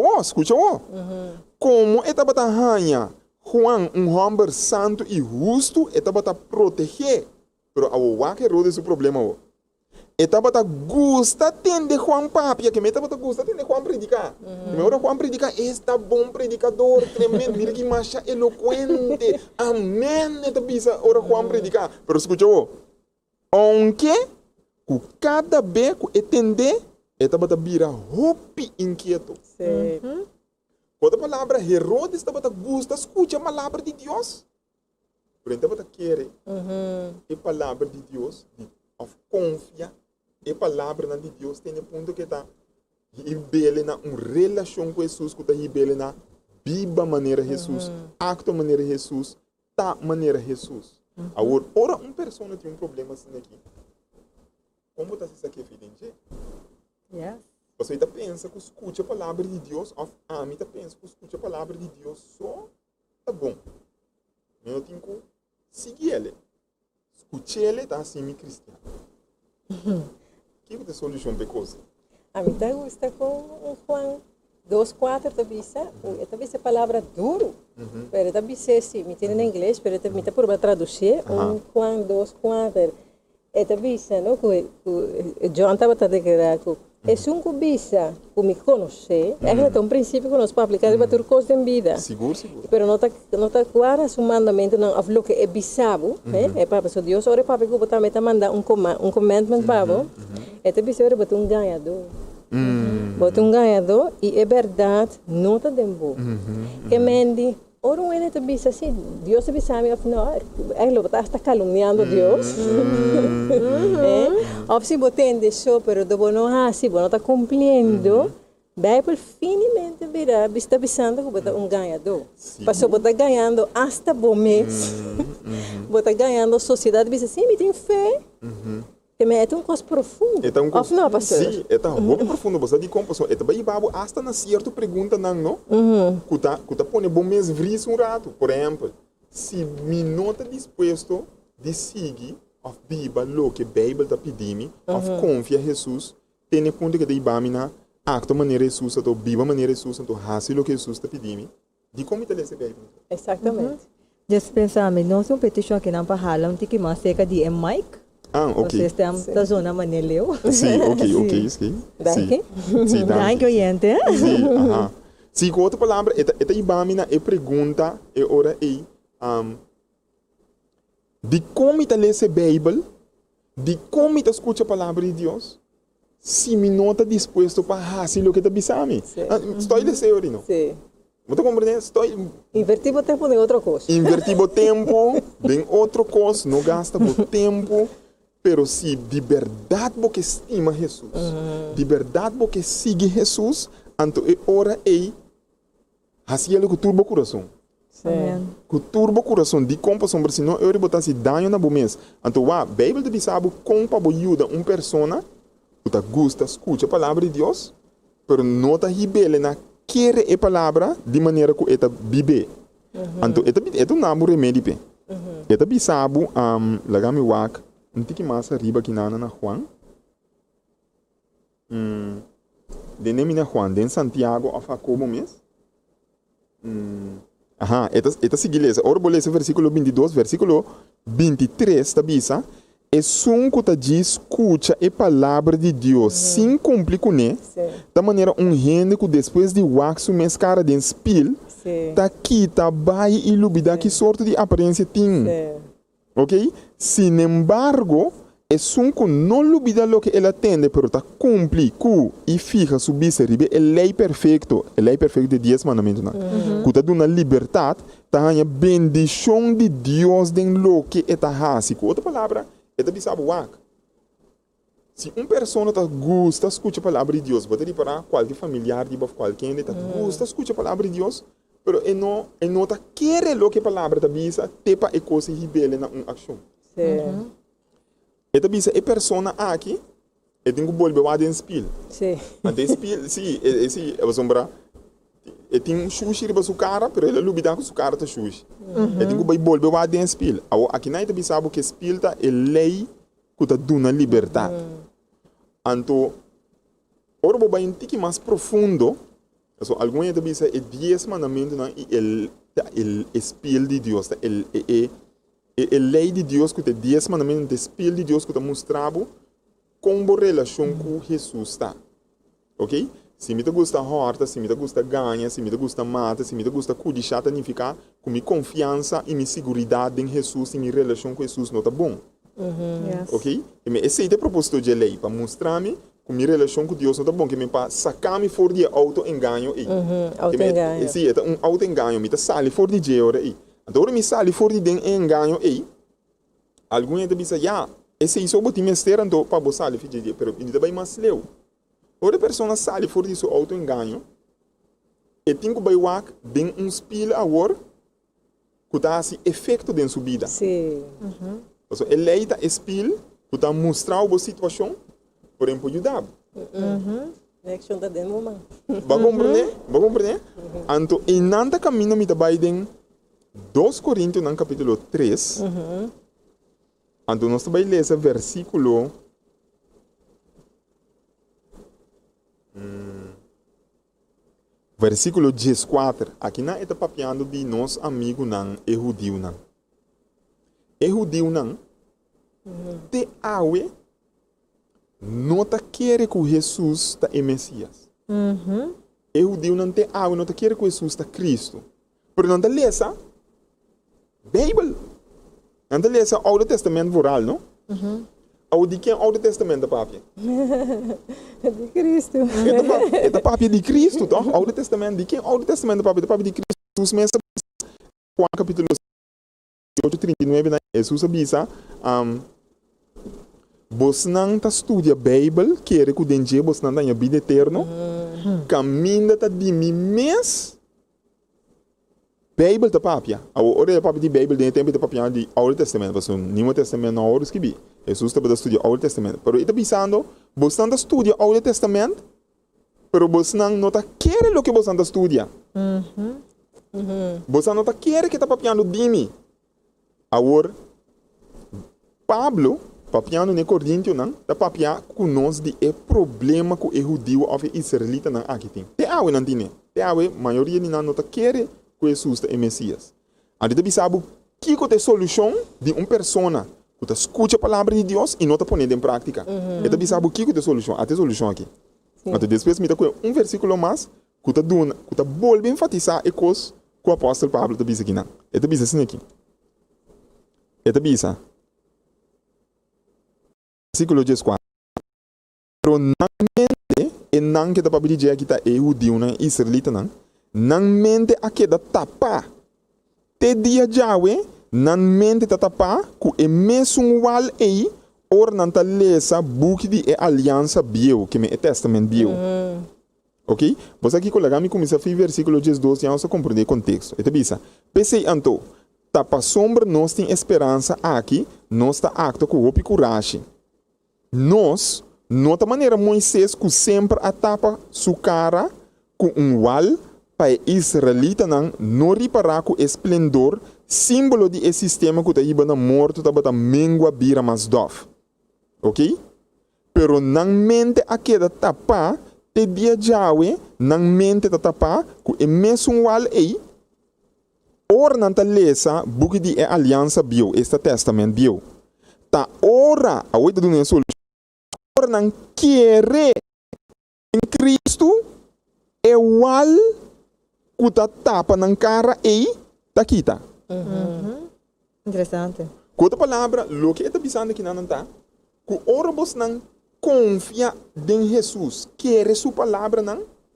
Como estava a arranhar Juan homem santo e justo estava a proteger, pero a Herodes o problema estava a gusta tende Juan papi, que me estava a gusta tende Juan predicar. Agora Juan predicar, está bom predicador, tremendo, mira que macha eloquente. Amém, está bisa ora Juan predicar. Pero escucha, aunque com cada vez que entender, estava a virar hopi inquieto. Outra palavra, Herodes estava a gusta, escuta a palavra de Deus. Pero estava a querer a palavra de Deus, of confia. A palavra de Deus tem um ponto que está ribele na uma relação com Jesus, que está ribele na viva maneira Jesus, acto maneira Jesus, tá maneira Jesus. Agora, ora uma pessoa tem um problema assim aqui. Como está se aqui evidente? Yes. Você está pensando que escuta a palavra de Deus, a mim está pensando que escuta a palavra de Deus só tá bom. Eu tenho que seguir ele. Escutar ele está assim, me cristiano. Que é a solução para coisa? A mim está gusta com o Juan 2:4 talvez a palavra duro, pero talvez sim, me tem em inglês, pero me está por traduzir Juan 2:4. Talvez não que John estava a declarar que é um cubisa que me conhece, é um princípio que nós podemos aplicar para tudo coisa em vida. Seguro. Pero não está claro o mandamento não aflo que é bisabo, é para so Deus ora para que o também está manda um commandment para é bisabo para um ganhador. Bota um ganhador e é verdade não está dembo. Que mendi ora um ele também assim, Deus se bisame afinal, ele está caluniando Deus. Ou se botende só, pero do não assim, não está cumprindo. Bible finalmente virá, está pensando que você um ganhador. Passou você ganhando hasta bom mês. Você ganhando sociedade, você assim, me tem fé. Que me é um coisa profunda. Não, pastor. Sim, é muito profundo. Você de como é bem babo, hasta na certa pergunta não. Que põe bom mês vris rato, por exemplo, se me não está disposto de seguir a Bíblia, o que a Bíblia está pedindo, a confiar em Jesus, tem ponto que de bamina acto maneira Jesus, ou viva maneira Jesus, ou faça o que Jesus está pedindo. De como está esse Bíblia? Exatamente. Just pensame, nós um petition que não para halam tiki mas seca de Mike. Ok. Vocês estão da zona maneleu. Sim, ok. Daqui? Sim, Danke, oyente. Sim, sim, com outra palavra, esta ibamina é pergunta, é ora aí, de como está esse Bíblia, de como está escuta a palavra de Deus, se me não está disposto para fazer o que está bisame. Estou dizendo, não? Sim. Você compreende? Invertir o tempo em outra coisa. Invertir o tempo em outra coisa, não gasta o tempo. Pero se de verdade você estima Jesus, de verdade você segue Jesus, então é hora aí, assim é o que turba o coração. Que turba o coração de compaixão, porque senão eu botar se dano na bomês. Então, a Bíblia de Bisabo compa ajuda uma pessoa que gosta, escuta a palavra de Deus, pero não está rebelde na querer a palavra de maneira que está vive. Então, é um nabo remédio. É Bisabo, lagami wak. Não tem que mais arriba aqui na Juan. De nem na Juan, de Santiago a Jacobo mesmo. Ajá, esta sigue lesa. Ahora vou ler versículo 22, versículo 23, tá bisa? É um que escuta a palavra de Deus sem cumprir com ele. Da maneira gente que depois de waxo mes cara de spil, tá aqui, tá vai e lubida que sorte de aparência tem. Ok? Sin embargo, é um que não lubida lo que ele atende, pero tá cumpre com e fica subir ribe a lei perfeito de 10 mandamentos. Que tá dando liberdade, tá a bendição de Deus dentro lo que está fazendo. Outra palavra, é bisabo wak. Se uma pessoa tá gosta escuta a palavra de Deus, pode ir para qualquer familiar, de qualquer gente tá gosta escuta a palavra de Deus, pero não tá querer lo que a palavra tá bisa, tepa e coisa rebelde na uma ação. Eta bisa e persona aqui, e tem que volver a den spil. Sim. A den spil, sim, eu sombra. E tem sushi riba su cara, pero ele lubida com su cara tá sushi. E tem que volver a den spil. Aqui na eta bisa que spil tá é lei que tá dando liberdade. Então, ora vou um tique mais profundo. So, algum eta bisa é 10 mandamentos na e el spil de Deus, a lei de Deus que tem 10 mandamentos, o espírito de Deus que está mostrado como relação com Jesus está. Ok? Se me gusta horta, se me gusta ganha, se me gusta mata, se me gusta cuidar, significa com minha confiança e minha segurança em Jesus e minha relação com Jesus não está bom. Ok? E esse é o propósito de lei, para mostrar-me que minha relação com Deus não está bom, que me para sacar-me fora de auto-engano. Auto-engano. Esse é auto-engano, me está saindo fora de jeito aí. Então, me sale fora de engano aí. Alguém te diz, já, esse isso botem mestre então para você sair fora de, pero ainda bem mais leu. Outra pessoa sale fora de seu auto engano. E tem que bailar de spil agora que tá assim efeito de sua vida. Sim. Então, ele aí tá spil que tá mostrar a situação, por exemplo, ajudar. Action tá dentro momento. Vai compreender? Vai compreender? Então, em nada caminho me tá baidem 2 Coríntios, no capítulo 3, então nós vamos ler esse versículo versículo 14. Aqui na está papiando de nosso amigo não é judeu não. É judeu não. Te awe não tá querer que Jesus tá é Messias. É judeu não te awe não tá querer que Jesus tá Cristo. Pero não tá lesa Bijbel. En dan lees je Oude Testament vooral, no? Die ken Oude Testament, de papje. De Cristo. De papje die Cristo, toch? Oude Testament, die ken Oude Testament, de papje die Cristo. Os mensen, Juan capítulo 8:39, na Jesus avisa, você não tá estudia Bijbel, quer que o dengue você não tenha vida eterna, caminha tá de mim mesmo. Bijbel te papia. Ora papia de Bijbel de tempo de papia de Oude Testamento, was een Nieuwe Testament na hoor skibi. Jesus te studia Oude Testament. Pero ita bisando, bostanda studia Oude Testament, pero bosnang nota quer lo que bostanda studia. Bostanda nota quer que ta papiando dimi. Agora Pablo, papiando ne Corinthians não, ta papia conosco de é problema com o judeu ou o israelita não aqui tem. Te awe não tem. Te awe maioria ni não nota quer que Jesus é Messias. A gente sabe que é a solução de uma pessoa que escuta a palavra de Deus e não está pondo em prática. A gente sabe que é a solução. A solução aqui. Então, depois, me dá um versículo mais que está voltando a enfatizar a coisa que o apóstolo Pablo está dizendo aqui. Ele está dizendo aqui. Ele está dizendo. Versículo 14. Pero na mente, e não que está para dizer que está judeu, não israelita, não. Nan mente a queda tapa. Te dia jawe, nan mente ta tapa, ku e mesum wal ei, or nan ta lesa book di e aliança bio, que me e testament bio. Ok? Você aqui, colega, me começa a ver versículo 12, já você compreender o contexto. E te bisa, pensei anto, tapa sombra nós tem esperança aqui, nós tá acto com o coragem. Nós, nota maneira Moisés, que sempre atapa sua cara com wal, para israelita não reparar com esplendor, símbolo de esse sistema que está na morte, está mengua bira mas dof. Ok? Pero não mente a queda tapa, te dia jawe, não mente a tapa, que é mesmo wal aí, ora nanta lesa book di aliança bio, este testamento bio. Ta ora, a oito do solução. Ora não querer em Cristo é igual que ta tapa na cara e ta quita. Interessante. Com outra palavra, lo que está pensando aqui não está, que ora você não confia em Jesus, quer sua palavra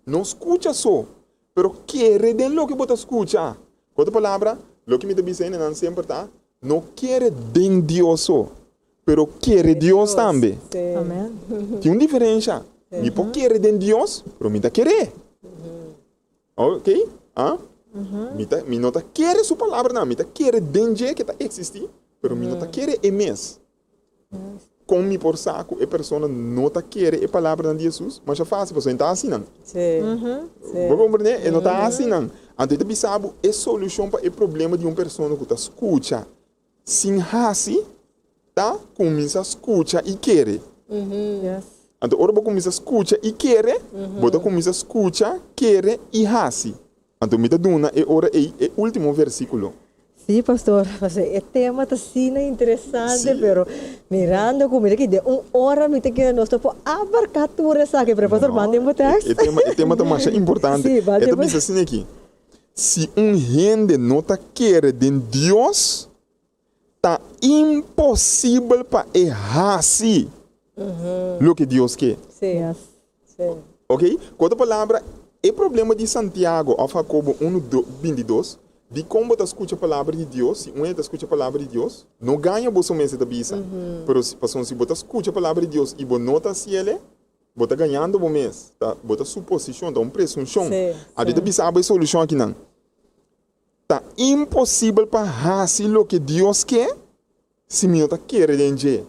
não escuta só, pero quer em lo que você escuta. Com outra palavra, lo que me está dizendo não sempre está, não quer em Deus só, pero quer Deus também. Sí. Amém. Tem uma diferença. Me pode querer em Deus, pero me está querer. Ok? Ah? Me não está querer sua palavra não, me está querer em que está existir, pero me não está querer em mês. Com me por saco, a pessoa não está querer a palavra de Jesus, mas é fácil, a pessoa não está assim não. Sí. Vou compreender? Não está assim não. Então, ele sabe a solução para o problema de uma pessoa que está escuta, sem raci, tá? Começa a escutar e querer. Yes. Então, ora você começa a escutar e querer, você começa a escutar, querer e raci. Então, me dá duna e ora é o último versículo. Sí, pastor. El tema está sino interesante, Sí. pero mirando como mira que de una hora me te queda nuestro por abarcar tu resaque, pero pastor, mande un texto. O tema está mais importante. Sim, vai É depois. também assim aqui. Se gente não está querendo de Deus, está impossível para errar-se o que Deus quer. Sí. Yes. Sí. Ok? Com outra palavra, o problema de Santiago, a Jacobo 1:22, de como você escuta a palavra de Deus, se um escuta a palavra de Deus, não ganha você mesmo da bisa. Mas se você escuta a palavra de Deus e você nota se ele, você está ganhando você mesmo. Você suposição, está uma presunção. Sim, A gente precisa a solução aqui não. Está impossível para fazer o que Deus quer, se não está querendo.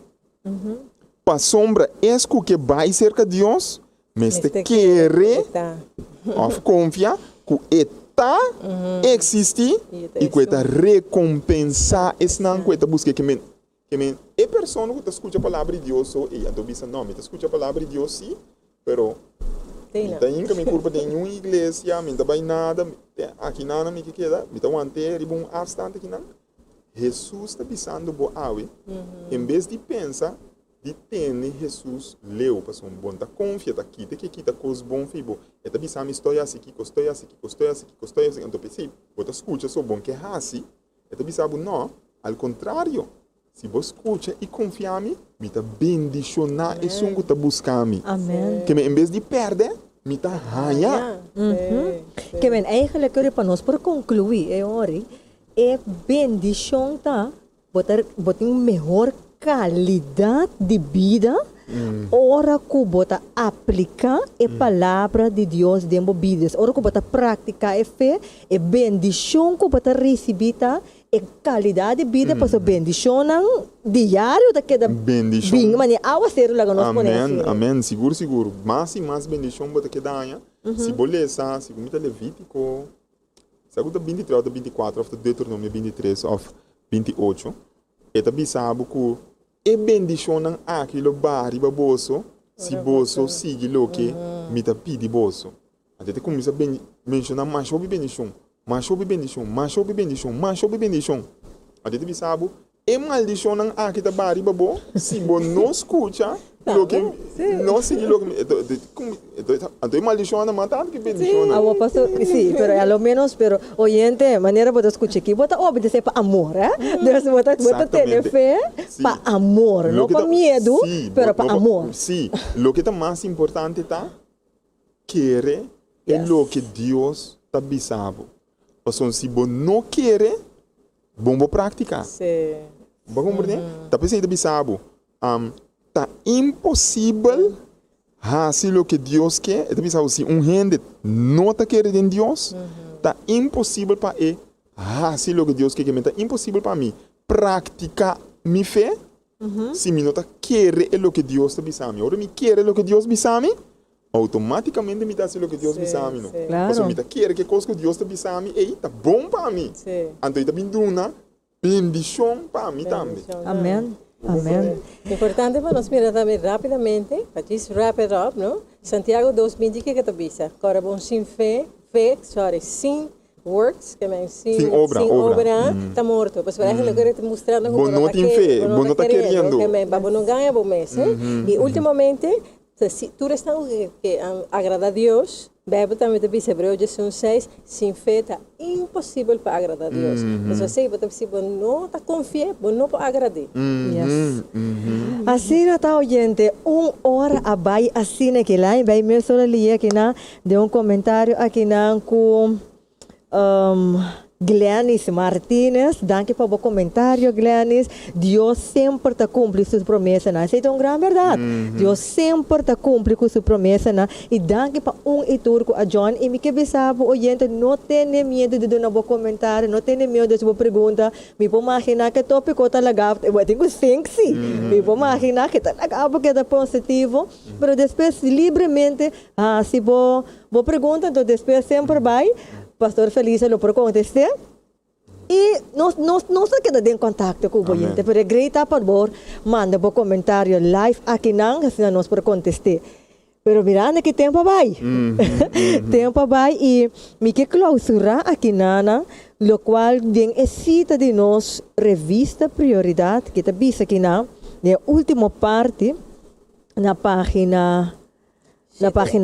Para sombra, é o que vai cerca de Deus, mas te querer, Tá. of confia, que está existe e que está recompensar esse não que está buscando que é pessoa que escuta a palavra de Deus e então pensa não, me escuta a palavra de Deus sim, pero Tina. tá indo me curva de nenhuma igreja, me não vai nada, aqui nada me que queda, me tá manter um abstante aqui não. Jesus está pensando bo awe, em vez de pensar de ter Jesus leu para um bom tá confia tá aqui que tá coisa bom fibo é tá pensando estou assim então pensei você escuta só bom que é assim é tá pensando não ao contrário se você escuta e confia me tá bendicionar e sungo tá buscar me Amém. que em vez de perder me tá ganhar Sí. Que men, eigenlijk quero para nós por concluir, ori, é bendição tá, botar melhor qualidade de vida, ora que bota aplicar a palavra de Deus dentro vidas, ora que bota praticar a fé, é bendição que bota receber tá, é qualidade de vida para bendição diário daquela bendição vinho, mas awa ser lá que nós amém amém seguro mais e mais bendição bota que dá se bolesa se comita Levítico segundo 23 ou 24 ou Deuteronômio 23 ou 28 é também sabe que e bendição aquilo bari bolso se bolso sigue lo que me tá pedi bolso até começa a mencionar mais sobre bendição até também sabe e maldição aqui tá bari babo se bo não escuta lo que não sigue lo que então maldição na matar que bendição Agua pastor, sí, pero a lo menos, pero oyente, manera bota escuchar aquí, bota obedecer para amor, ¿eh? Entonces bota tener Exactamente. fe Sí. para amor, Lo no que para tá- miedo, sí, pero para amor. Sí, lo que está más importante está querer é Yes. lo que Deus está bisabo. Porque se você não quer, vamos praticar. Sí. Vamos compreender? Tá pensando bisabo. Tá impossível fazer o que Deus quer. Tá pensando se gente não está querendo em Deus, tá impossível para ele fazer o que Deus quer. Tá impossível para mim praticar minha fé. Se me não está querendo o que Deus está bisamo. Agora me quer o que Deus bisamo, automaticamente me está fazendo o que Deus Sí, bisamo. sí. Claro. Porque me está querendo que coisa que Deus está bisamo, e tá bom para mim. Sí. Então está vindo uma bendição para mim também. Bendición. Amén, amén. Importante para nós mirar também rapidamente, para just wrap it up, não? Santiago 2:20 que está bisa. Agora bom sem works, que men Sin obra, está morto. Pues para lo que estoy mostrando Vos no tienes fe, vos no estás queriendo. que men, vamos no ganha por mes. Y últimamente, si tú estás que agrada a Deus, Bíblia também te diz, Hebreus 6, sem fé está impossível para agradar a Deus. Mas assim, se você não está com fé, você não pode agradar. Yes. Assim tá, oyente, hora abai assim que lá, vai me só ler aqui na de comentário aqui na com Glenis Martínez, danke por o comentário, Glenis. Deus sempre te cumpre suas promessas, né? Isso é uma grande verdade. Deus sempre te cumpre com suas promessas, né? E danke para e turco a John. E me que sabe, oyente, não tenha medo de dar um bom comentário, não tenha medo de sua pergunta. Me pode imaginar que o tópico está legal, eu tenho que sim. Me pode imaginar que está legal porque é positivo, mas depois livremente, se vou pergunta, então depois sempre vai. Pastor Felício lo por contestar e não se queda em contato com o oyente, pero grita por favor, manda um comentário live aqui não, assim nós por contestar. Pero mirando que tempo vai, tempo vai e me que clausura aqui nana, lo qual vem cita de nós revista prioridade que está bisa aqui na última parte na página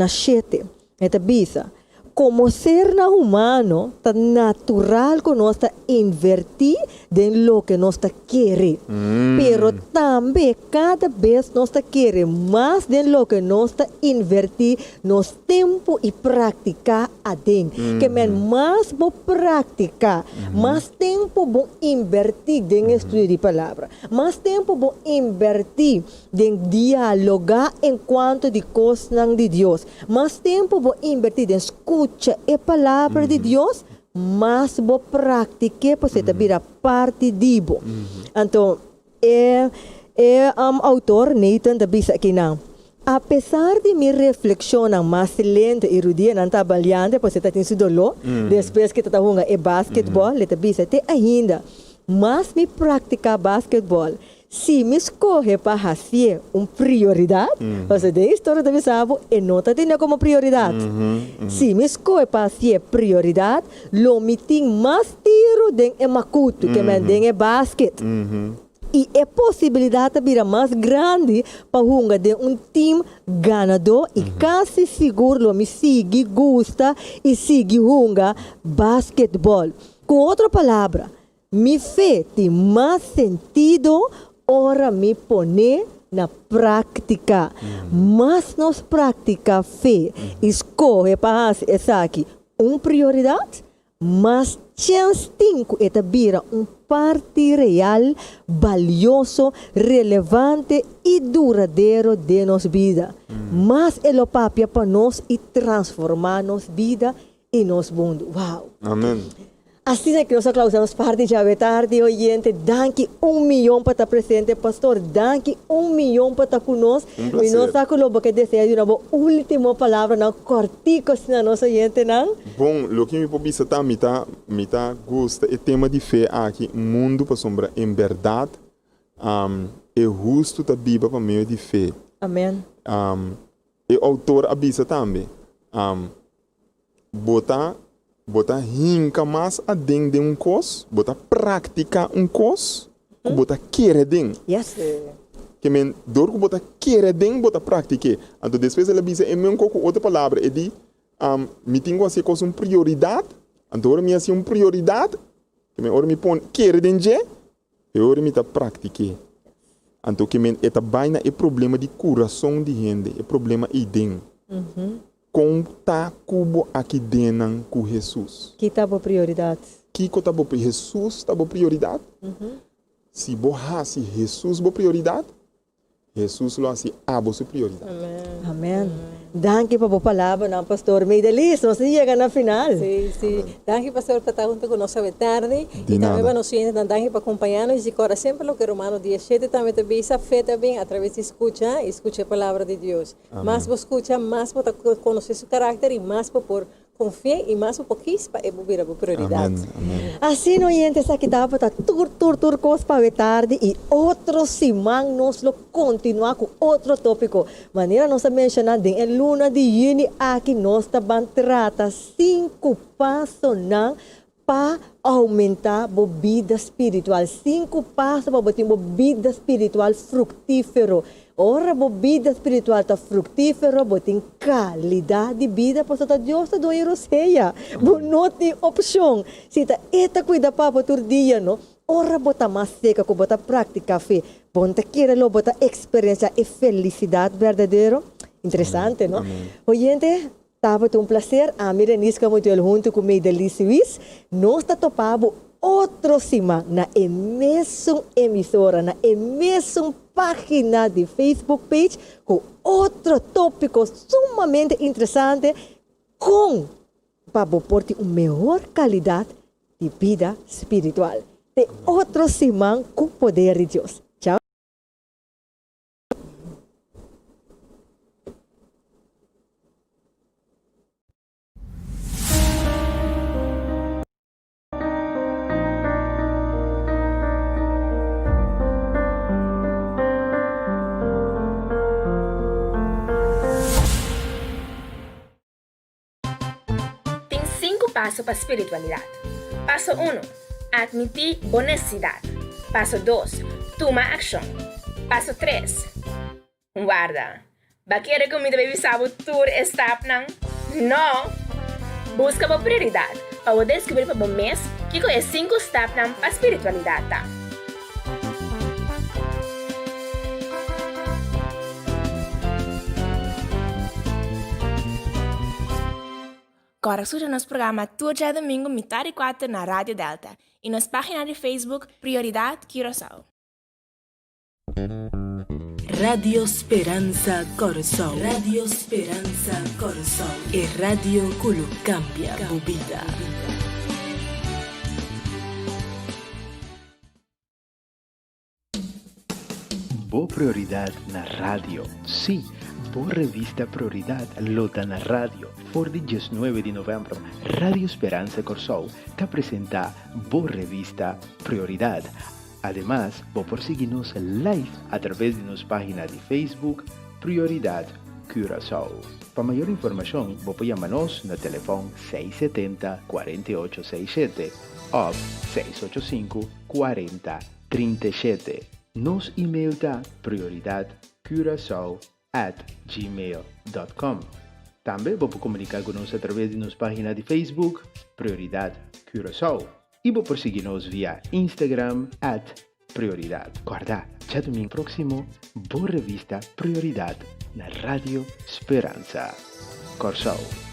7, está bisa. Como ser humano, está natural que nós invertir em lo que nós queremos. Pero também, cada vez nós queremos mais de lo que nós invertir nos tempo e praticar adentro. Que mais vou praticar, mais tempo vou invertir em estudo de palavra, mais tempo vou invertir em dialogar enquanto de coisas de Deus, mais tempo vou invertir em escutar a palavra de Deus, mas vou praticar para você virar parte dibo. Então, autor Nathan da bisa aqui não. Apesar de minha reflexão mais lenta e rudia não está trabalhando, porque você está tendo dolor, depois que está jogando basquetebol, ele está bisa até ainda, mas me praticar basquetebol. Se me escolhe para fazer uma prioridade, você tem história da sabe, e não está tendo como prioridade. Se me escolhe para fazer prioridade, lo me tem mais tiro de macuto que me tem basquete. E a possibilidade de mais grande para jogar de time ganador e quase seguro me sigue, gosta e sigue jogar basquetebol. Com outra palavra, me fez mais sentido ora me pone na prática. Mas nós prática fé, escolhe para essa aqui prioridade, mas chance tinco é vira parte real, valioso, relevante e duradouro de nossa vida. Mas ele papia para nós e transformar nossa vida e nosso mundo. Uau! Amém. Assim é que nós clausamos parte de a tarde, oyente. Danke 1 milhão para estar presente, pastor. Danke 1 milhão para estar conosco. E nós estamos com o que desejo uma última palavra, não cortico, assim, na nossa oyente, não? Bom, o que me pode dizer, me gosta, é tema de fé aqui, mundo para sombra, em verdade, é justo da Bíblia para meio de fé. Amém. E o autor avisa também, botar rinca mais adentro de coisa, botar praticar coisa, botar querer dentro. Yes. Que men dor que botar querer dentro, botar praticar. Então depois ela diz, é mesmo com outra palavra, é de me tenho assim com uma prioridade, então ora me assim uma prioridade, que men ora me põe querer dentro, e ora me tá praticar. Então que men é também é problema de coração de gente, é problema aí dentro. Conta cubo aqui dentro com Jesus. Que tá boa prioridade? Que tá boa Jesus está boa prioridade? Se borrar se Jesus boa prioridade, Jesus lo assim a boa prioridade. Amém. Danke por a palavra, não, pastor. Me delícia, nós chega na final. Sim. Danke, pastor, por estar junto conosco a tarde. E também para nós danke para acompanhar-nos. E agora sempre o que Romano 17 também te visa fé também através de escuta a palavra de Deus. Mais você escuta, mais para conhecer seu caráter e mais para confie e mais um pouquinho para vir a prioridade. Amém. Amém. Assim, oyentes, aqui dá para tur coisa para tarde e outro semana nós lo continuar com outro tópico. Maneira nós mencionar em luna de junho aqui nós também trata 5 passos para aumentar a vida espiritual. 5 passos para ter uma vida espiritual fructífero. Ora, a vida espiritual está fructífera, tem qualidade de vida, porque Deus está dando roceia. Não tem opção. Se está cuidar para o dia, não? Ora, bota mais seca, que bota prática fé. Bota querer, bota experiência e felicidade verdadeiro. Interessante, não? Oyente, estava um prazer. A minha Renisca muito junto com a Delícia Luiz. Nós está topando outro semana na mesma emissora, na mesma página de Facebook page com outro tópico sumamente interessante para ter uma melhor qualidade de vida espiritual. De outro semana com o poder de Deus. Tchau. Tem 5 passos para a espiritualidade. Passo 1. Admitir honestidade. Passo 2. Tomar ação. Passo 3. Guarda. Vai querer comida baby sabe tour stop não? Não. Busca a prioridade para poder descobrir para o mês que é 5 steps para a espiritualidade. Tá? Agora escuta nosso programa todo dia domingo, metade e 4 na Rádio Delta e nas páginas de Facebook Prioridade Curaçao. Radio Speranza Corazón. Radio Speranza Corazón. E radio que cambia a vida. Boa prioridade na rádio. Sim, boa revista Prioridade lota na rádio. For de 19 de novembro, Radio Esperança Corsou te apresenta boa revista Prioridade. Además, por seguir-nos live a través de nossa página de Facebook Prioridade Curaçao. Para maior informação, pode chamar-nos no telefone 670-4867 ou 685-4037. Nos e-mail da prioridadecuraçao@gmail.com. Também pode comunicar conosco através de nossa página de Facebook Prioridade Curaçao. E pode seguir-nos via Instagram @prioridade. Guarda, já domingo próximo, boa revista Prioridade na Rádio Esperança Corsou.